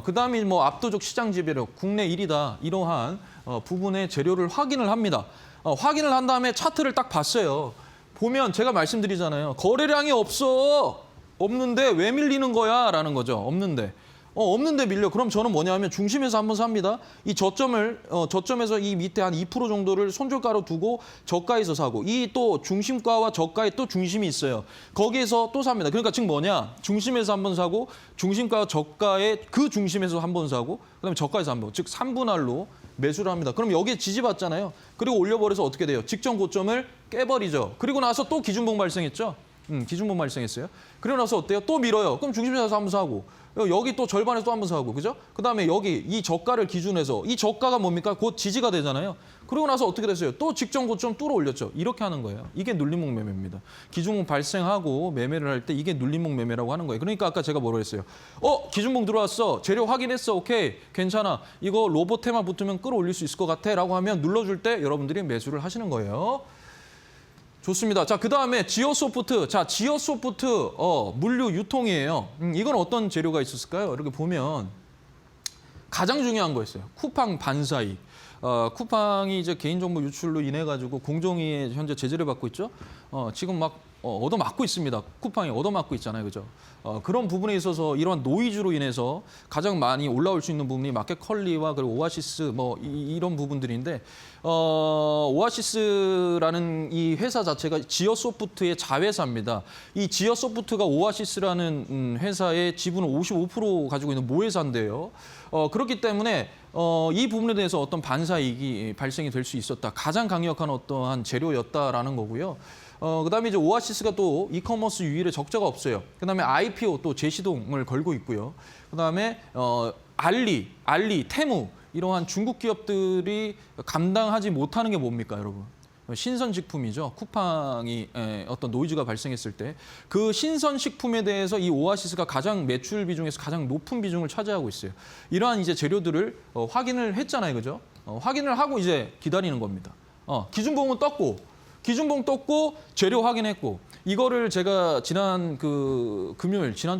그다음에 뭐 압도적 시장 지배력, 국내 1위다. 이러한 부분의 재료를 확인을 합니다. 확인을 한 다음에 차트를 딱 봤어요. 보면 제가 말씀드리잖아요. 거래량이 없는데 왜 밀리는 거야? 라는 거죠. 없는데 밀려. 그럼 저는 뭐냐면 중심에서 한번 삽니다. 이 저점에서 이 밑에 한 2% 정도를 손절가로 두고 저가에서 사고 이 또 중심가와 저가에 또 중심이 있어요. 거기에서 또 삽니다. 그러니까 지금 뭐냐? 중심에서 한번 사고 중심가와 저가의 그 중심에서 한번 사고 그다음에 저가에서 한번 즉 3분할로 매수를 합니다. 그럼 여기에 지지받잖아요. 그리고 올려버려서 어떻게 돼요? 직전 고점을 깨버리죠. 그리고 나서 또 기준봉 발생했죠. 기준봉 발생했어요. 그러고 나서 어때요? 또 밀어요. 그럼 중심에서 한번 사고 여기 또 절반에서 또 한번 사고 그죠? 그다음에 여기 이 저가를 기준해서 이 저가가 뭡니까? 곧 지지가 되잖아요. 그러고 나서 어떻게 됐어요? 또 직전 고점 뚫어 올렸죠. 이렇게 하는 거예요. 이게 눌림목 매매입니다. 기준봉 발생하고 매매를 할 때 이게 눌림목 매매라고 하는 거예요. 그러니까 아까 제가 뭐라고 했어요? 기준봉 들어왔어. 재료 확인했어. 오케이. 괜찮아. 이거 로봇에만 붙으면 끌어올릴 수 있을 것 같아. 라고 하면 눌러줄 때 여러분들이 매수를 하시는 거예요. 좋습니다. 자, 그다음에 지어소프트. 자, 지어소프트 물류 유통이에요. 이건 어떤 재료가 있었을까요? 이렇게 보면 가장 중요한 거였어요. 쿠팡 반사익. 쿠팡이 이제 개인정보 유출로 인해 가지고 공정위에 현재 제재를 받고 있죠. 지금 막 얻어맞고 있습니다. 쿠팡이 얻어맞고 있잖아요, 그죠? 그런 부분에 있어서 이러한 노이즈로 인해서 가장 많이 올라올 수 있는 부분이 마켓컬리와 그리고 오아시스 뭐 이런 부분들인데 오아시스라는 이 회사 자체가 지어소프트의 자회사입니다. 이 지어소프트가 오아시스라는 회사의 지분을 55% 가지고 있는 모회사인데요. 그렇기 때문에 이 부분에 대해서 어떤 반사이익이 발생이 될 수 있었다. 가장 강력한 어떠한 재료였다라는 거고요. 그다음에 이제 오아시스가 또 이커머스 유일의 적자가 없어요. 그다음에 IPO 또 재시동을 걸고 있고요. 그다음에 알리, 테무 이러한 중국 기업들이 감당하지 못하는 게 뭡니까, 여러분? 신선식품이죠. 쿠팡이 어떤 노이즈가 발생했을 때 그 신선식품에 대해서 이 오아시스가 가장 매출 비중에서 가장 높은 비중을 차지하고 있어요. 이러한 이제 재료들을 확인을 했잖아요, 그죠? 확인을 하고 이제 기다리는 겁니다. 기준봉은 떴고 재료 확인했고 이거를 제가 지난주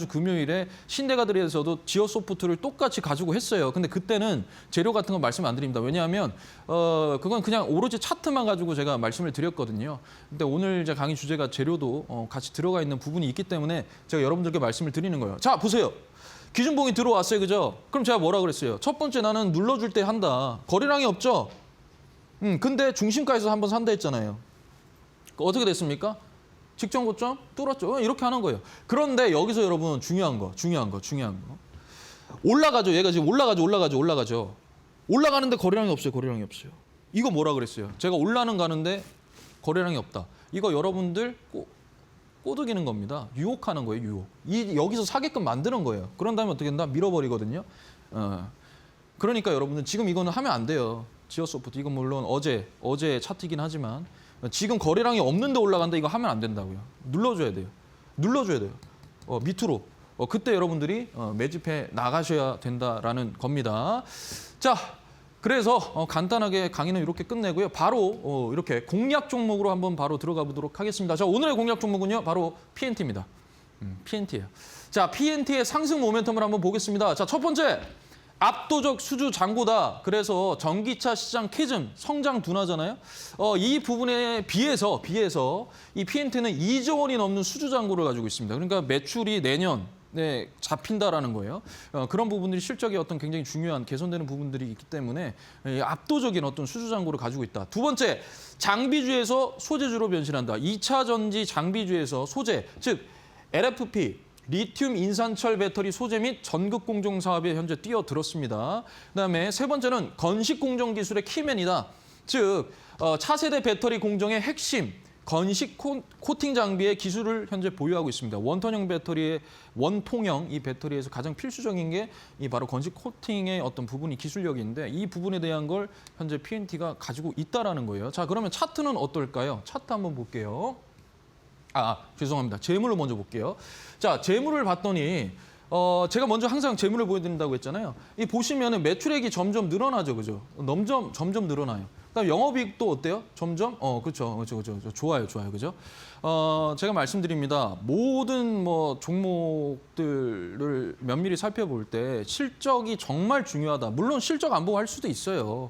금요일에 신대가들에서도 지어소프트를 똑같이 가지고 했어요. 근데 그때는 재료 같은 건 말씀 안 드립니다. 왜냐하면 그건 그냥 오로지 차트만 가지고 제가 말씀을 드렸거든요. 근데 오늘 제 강의 주제가 재료도 같이 들어가 있는 부분이 있기 때문에 제가 여러분들께 말씀을 드리는 거예요. 자, 보세요. 기준봉이 들어왔어요, 그죠? 그럼 제가 뭐라 그랬어요? 첫 번째 나는 눌러줄 때 한다. 거래량이 없죠? 근데 중심가에서 한번 산다 했잖아요. 어떻게 됐습니까? 직전 고점 뚫었죠. 이렇게 하는 거예요. 그런데 여기서 여러분 중요한 거. 올라가죠. 얘가 지금 올라가죠. 올라가는데 거래량이 없어요. 이거 뭐라 그랬어요? 제가 올라는 가는데 거래량이 없다. 이거 여러분들 꼬드기는 겁니다. 유혹하는 거예요, 유혹. 여기서 사게끔 만드는 거예요. 그런 다음에 어떻게 된다? 밀어버리거든요. 그러니까 여러분들 지금 이거는 하면 안 돼요. 지어소프트 이건 물론 어제 차트이긴 하지만 지금 거래량이 없는데 올라간다 이거 하면 안 된다고요. 눌러줘야 돼요. 밑으로. 그때 여러분들이 매집해 나가셔야 된다라는 겁니다. 자, 그래서 간단하게 강의는 이렇게 끝내고요. 바로 이렇게 공략 종목으로 한번 바로 들어가 보도록 하겠습니다. 자, 오늘의 공략 종목은요. 바로 PNT입니다. PNT예요. 자, PNT의 상승 모멘텀을 한번 보겠습니다. 자, 첫 번째. 압도적 수주 잔고다. 그래서 전기차 시장 캐즘 성장 둔화잖아요. 이 부분에 비해서 이 PNT는 2조 원이 넘는 수주 잔고를 가지고 있습니다. 그러니까 매출이 내년에 잡힌다라는 거예요. 그런 부분들이 실적에 어떤 굉장히 중요한 개선되는 부분들이 있기 때문에 압도적인 어떤 수주 잔고를 가지고 있다. 두 번째, 장비주에서 소재주로 변신한다. 2차 전지 장비주에서 소재, 즉 LFP 리튬 인산철 배터리 소재 및 전극 공정 사업에 현재 뛰어들었습니다. 그다음에 세 번째는 건식 공정 기술의 키맨이다. 즉 차세대 배터리 공정의 핵심 건식 코팅 장비의 기술을 현재 보유하고 있습니다. 원톤형 배터리의 원통형 이 배터리에서 가장 필수적인 게 이 바로 건식 코팅의 어떤 부분이 기술력인데 이 부분에 대한 걸 현재 PNT가 가지고 있다라는 거예요. 자, 그러면 차트는 어떨까요? 차트 한번 볼게요. 죄송합니다. 재물을 먼저 볼게요. 자, 재물을 봤더니 제가 먼저 항상 재물을 보여드린다고 했잖아요. 이 보시면은 매출액이 점점 늘어나죠, 그죠? 점점 늘어나요. 그다음 영업이익도 어때요? 점점 그렇죠. 좋아요, 그죠? 제가 말씀드립니다. 모든 종목들을 면밀히 살펴볼 때 실적이 정말 중요하다. 물론 실적 안 보고 할 수도 있어요.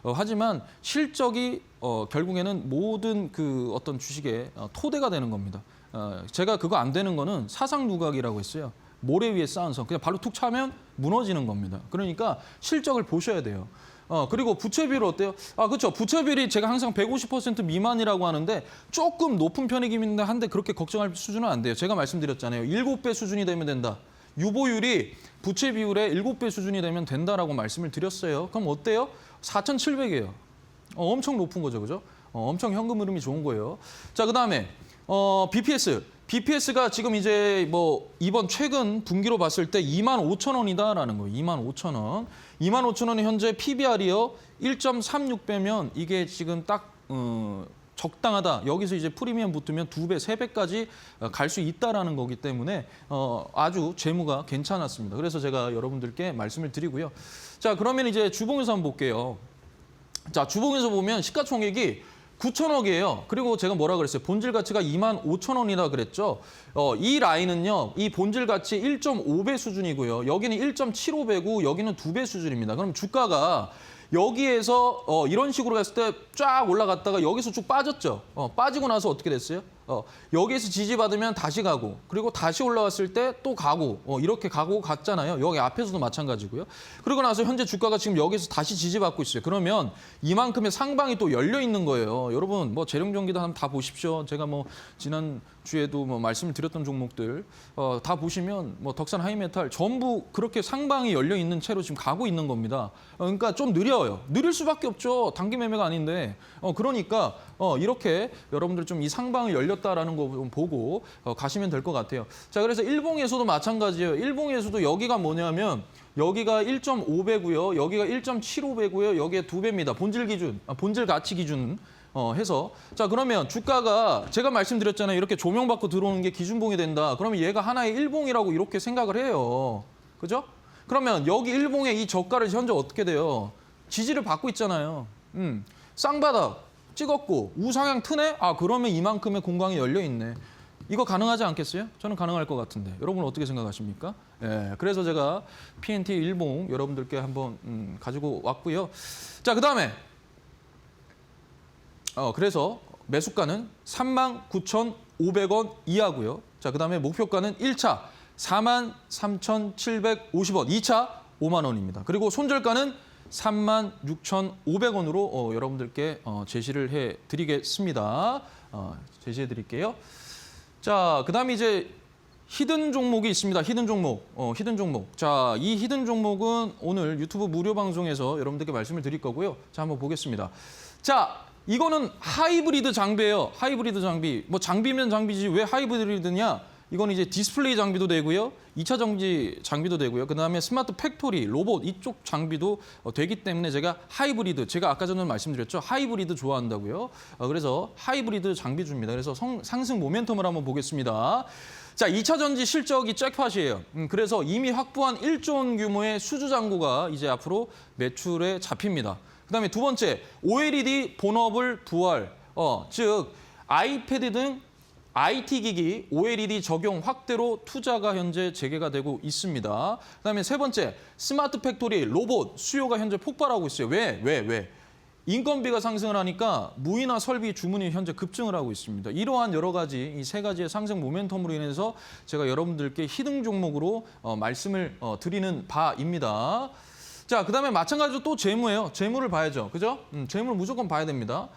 하지만 실적이 결국에는 모든 그 어떤 주식의 토대가 되는 겁니다. 제가 그거 안 되는 거는 사상 누각이라고 했어요. 모래 위에 쌓은 성. 그냥 발로 툭 차면 무너지는 겁니다. 그러니까 실적을 보셔야 돼요. 그리고 부채 비율 어때요? 그렇죠. 부채 비율이 제가 항상 150% 미만이라고 하는데 조금 높은 편이긴 한데 그렇게 걱정할 수준은 안 돼요. 제가 말씀드렸잖아요. 7배 수준이 되면 된다. 유보율이 부채 비율의 7배 수준이 되면 된다라고 말씀을 드렸어요. 그럼 어때요? 4,700이에요. 엄청 높은 거죠, 그죠? 엄청 현금 흐름이 좋은 거예요. 자, 그다음에 BPS. BPS가 지금 이제 뭐 이번 최근 분기로 봤을 때 25,000원이다라는 거예요. 25,000원. 25,000원이 현재 PBR이요. 1.36배면 이게 지금 딱 적당하다. 여기서 이제 프리미엄 붙으면 2배, 3배까지 갈 수 있다라는 거기 때문에 아주 재무가 괜찮았습니다. 그래서 제가 여러분들께 말씀을 드리고요. 자, 그러면 이제 주봉에서 한번 볼게요. 자, 주봉에서 보면 시가총액이 9천억이에요. 그리고 제가 뭐라 그랬어요? 본질 가치가 25,000원이라 그랬죠. 이 라인은요. 이 본질 가치 1.5배 수준이고요. 여기는 1.75배고 여기는 2배 수준입니다. 그럼 주가가 여기에서 이런 식으로 갔을 때 쫙 올라갔다가 여기서 쭉 빠졌죠. 빠지고 나서 어떻게 됐어요? 여기에서 지지받으면 다시 가고 그리고 다시 올라왔을 때 또 가고 이렇게 가고 갔잖아요. 여기 앞에서도 마찬가지고요. 그리고 나서 현재 주가가 지금 여기서 다시 지지받고 있어요. 그러면 이만큼의 상방이 또 열려 있는 거예요. 여러분 뭐 재룡전기도 한번 다 보십시오. 제가 뭐 지난 주에도 뭐 말씀을 드렸던 종목들 다 보시면 뭐 덕산 하이메탈 전부 그렇게 상방이 열려 있는 채로 지금 가고 있는 겁니다. 그러니까 좀 느려요. 느릴 수밖에 없죠. 단기 매매가 아닌데. 그러니까 이렇게 여러분들 좀 이 상방을 열렸다라는 거 좀 보고 가시면 될 것 같아요. 자, 그래서 일봉에서도 마찬가지예요. 일봉에서도 여기가 뭐냐면 여기가 1.5배고요. 여기가 1.75배고요. 여기에 2배입니다. 본질 기준, 본질 가치 기준. 해서 자, 그러면 주가가 제가 말씀드렸잖아요. 이렇게 조명받고 들어오는 게 기준봉이 된다. 그러면 얘가 하나의 일봉이라고 이렇게 생각을 해요. 그죠? 그러면 여기 일봉의 이 저가를 현재 어떻게 돼요? 지지를 받고 있잖아요. 쌍바닥 찍었고 우상향 트네? 그러면 이만큼의 공간이 열려 있네. 이거 가능하지 않겠어요? 저는 가능할 것 같은데. 여러분 어떻게 생각하십니까? 예, 그래서 제가 PNT 일봉 여러분들께 한번 가지고 왔고요. 자, 그다음에 그래서 매수가는 39,500원 이하고요. 자, 그다음에 목표가는 1차 43,750원, 2차 5만 원입니다. 그리고 손절가는 36,500원으로 여러분들께 제시를 해드리겠습니다. 제시해드릴게요. 자, 그다음에 이제 히든 종목이 있습니다. 히든 종목. 히든 종목. 자, 이 히든 종목은 오늘 유튜브 무료 방송에서 여러분들께 말씀을 드릴 거고요. 자, 한번 보겠습니다. 자, 이거는 하이브리드 장비예요. 하이브리드 장비. 뭐 장비면 장비지 왜 하이브리드냐? 이건 이제 디스플레이 장비도 되고요. 2차 전지 장비도 되고요. 그다음에 스마트 팩토리, 로봇 이쪽 장비도 되기 때문에 제가 하이브리드, 제가 아까 전에 말씀드렸죠. 하이브리드 좋아한다고요. 그래서 하이브리드 장비주입니다. 그래서 상승 모멘텀을 한번 보겠습니다. 자, 2차 전지 실적이 잭팟이에요. 그래서 이미 확보한 1조 원 규모의 수주 잔고가 이제 앞으로 매출에 잡힙니다. 그다음에 두 번째, OLED 본업을 부활, 즉 아이패드 등 IT 기기 OLED 적용 확대로 투자가 현재 재개가 되고 있습니다. 그다음에 세 번째, 스마트 팩토리 로봇 수요가 현재 폭발하고 있어요. 왜? 인건비가 상승을 하니까 무이나 설비 주문이 현재 급증을 하고 있습니다. 이러한 여러 가지 이 세 가지의 상승 모멘텀으로 인해서 제가 여러분들께 히든 종목으로 말씀을 드리는 바입니다. 자, 그다음에 마찬가지로 또 재무예요. 재무를 봐야죠. 그죠? 재무를 무조건 봐야 됩니다.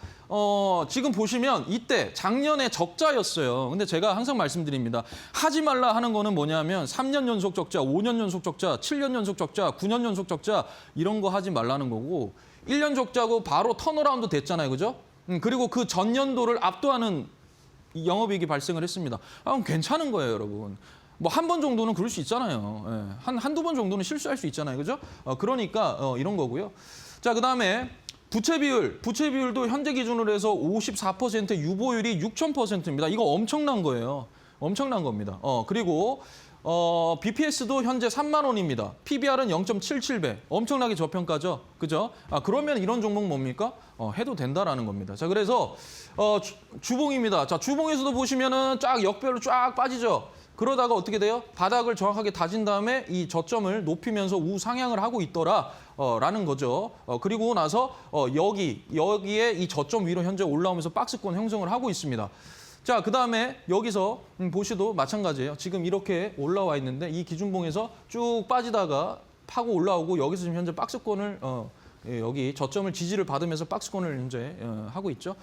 지금 보시면 이때 작년에 적자였어요. 근데 제가 항상 말씀드립니다. 하지 말라 하는 거는 뭐냐면 3년 연속 적자, 5년 연속 적자, 7년 연속 적자, 9년 연속 적자 이런 거 하지 말라는 거고 1년 적자고 바로 턴어라운드 됐잖아요. 그죠? 그리고 그 전년도를 압도하는 영업이익이 발생을 했습니다. 그럼 괜찮은 거예요, 여러분. 뭐 한 번 정도는 그럴 수 있잖아요. 예. 한두 번 정도는 실수할 수 있잖아요. 그죠? 그러니까 이런 거고요. 자, 그다음에 부채 비율도 현재 기준으로 해서 54%, 유보율이 6,000%입니다. 이거 엄청난 거예요. 엄청난 겁니다. 그리고 BPS도 현재 3만 원입니다. PBR은 0.77배. 엄청나게 저평가죠. 그죠? 그러면 이런 종목 뭡니까? 해도 된다라는 겁니다. 자, 그래서 주봉입니다. 자, 주봉에서도 보시면은 쫙 역별로 쫙 빠지죠. 그러다가 어떻게 돼요? 바닥을 정확하게 다진 다음에 이 저점을 높이면서 우상향을 하고 있더라라는 거죠. 그리고 나서 여기에 이 저점 위로 현재 올라오면서 박스권 형성을 하고 있습니다. 자, 그다음에 여기서 보시도 마찬가지예요. 지금 이렇게 올라와 있는데 이 기준봉에서 쭉 빠지다가 파고 올라오고 여기서 지금 현재 박스권을 여기 저점을 지지를 받으면서 박스권을 현재 하고 있죠.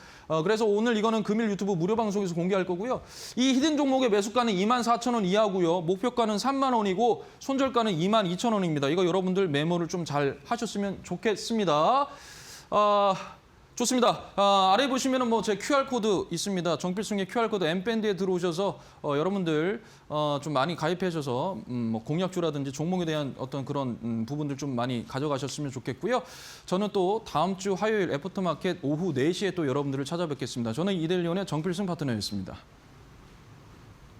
그래서 오늘 이거는 금일 유튜브 무료 방송에서 공개할 거고요. 이 히든 종목의 매수가는 24,000원 이하고요. 목표가는 3만 원이고 손절가는 22,000원입니다. 이거 여러분들 메모를 좀 잘 하셨으면 좋겠습니다. 좋습니다. 아래 보시면은 뭐 제 QR 코드 있습니다. 정필승의 QR 코드 M밴드에 들어오셔서 여러분들 좀 많이 가입하셔서 뭐 공약주라든지 종목에 대한 어떤 그런 부분들 좀 많이 가져가셨으면 좋겠고요. 저는 또 다음 주 화요일 애프터마켓 오후 4시에 또 여러분들을 찾아뵙겠습니다. 저는 이델리온의 정필승 파트너였습니다.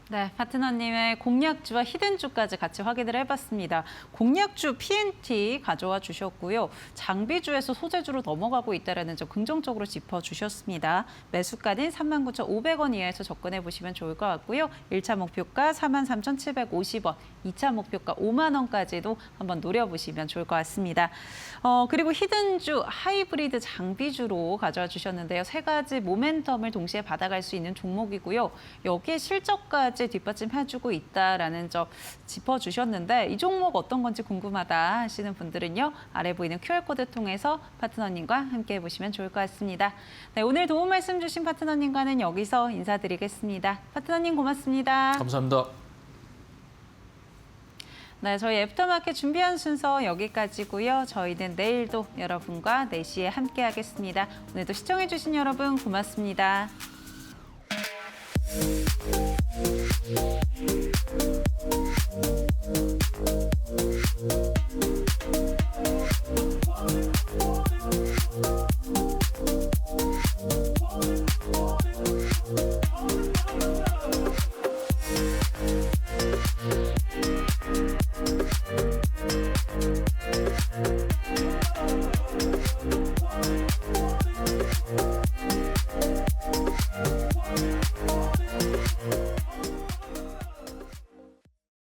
네, 파트너님의 공약주와 히든주까지 같이 확인을 해봤습니다. 공약주 PNT 가져와 주셨고요. 장비주에서 소재주로 넘어가고 있다는 점 긍정적으로 짚어주셨습니다. 매수가는 39,500원 이하에서 접근해 보시면 좋을 것 같고요. 1차 목표가 43,750원, 2차 목표가 5만 원까지도 한번 노려보시면 좋을 것 같습니다. 그리고 히든주, 하이브리드 장비주로 가져와 주셨는데요. 세 가지 모멘텀을 동시에 받아갈 수 있는 종목이고요. 여기에 실적까지 뒷받침해주고 있다라는 점 짚어주셨는데 이 종목 어떤 건지 궁금하다 하시는 분들은요. 아래 보이는 QR코드 통해서 파트너님과 함께 해보시면 좋을 것 같습니다. 네, 오늘 도움 말씀 주신 파트너님과는 여기서 인사드리겠습니다. 파트너님 고맙습니다. 감사합니다. 네, 저희 애프터마켓 준비한 순서 여기까지고요. 저희는 내일도 여러분과 4시에 함께하겠습니다. 오늘도 시청해주신 여러분 고맙습니다.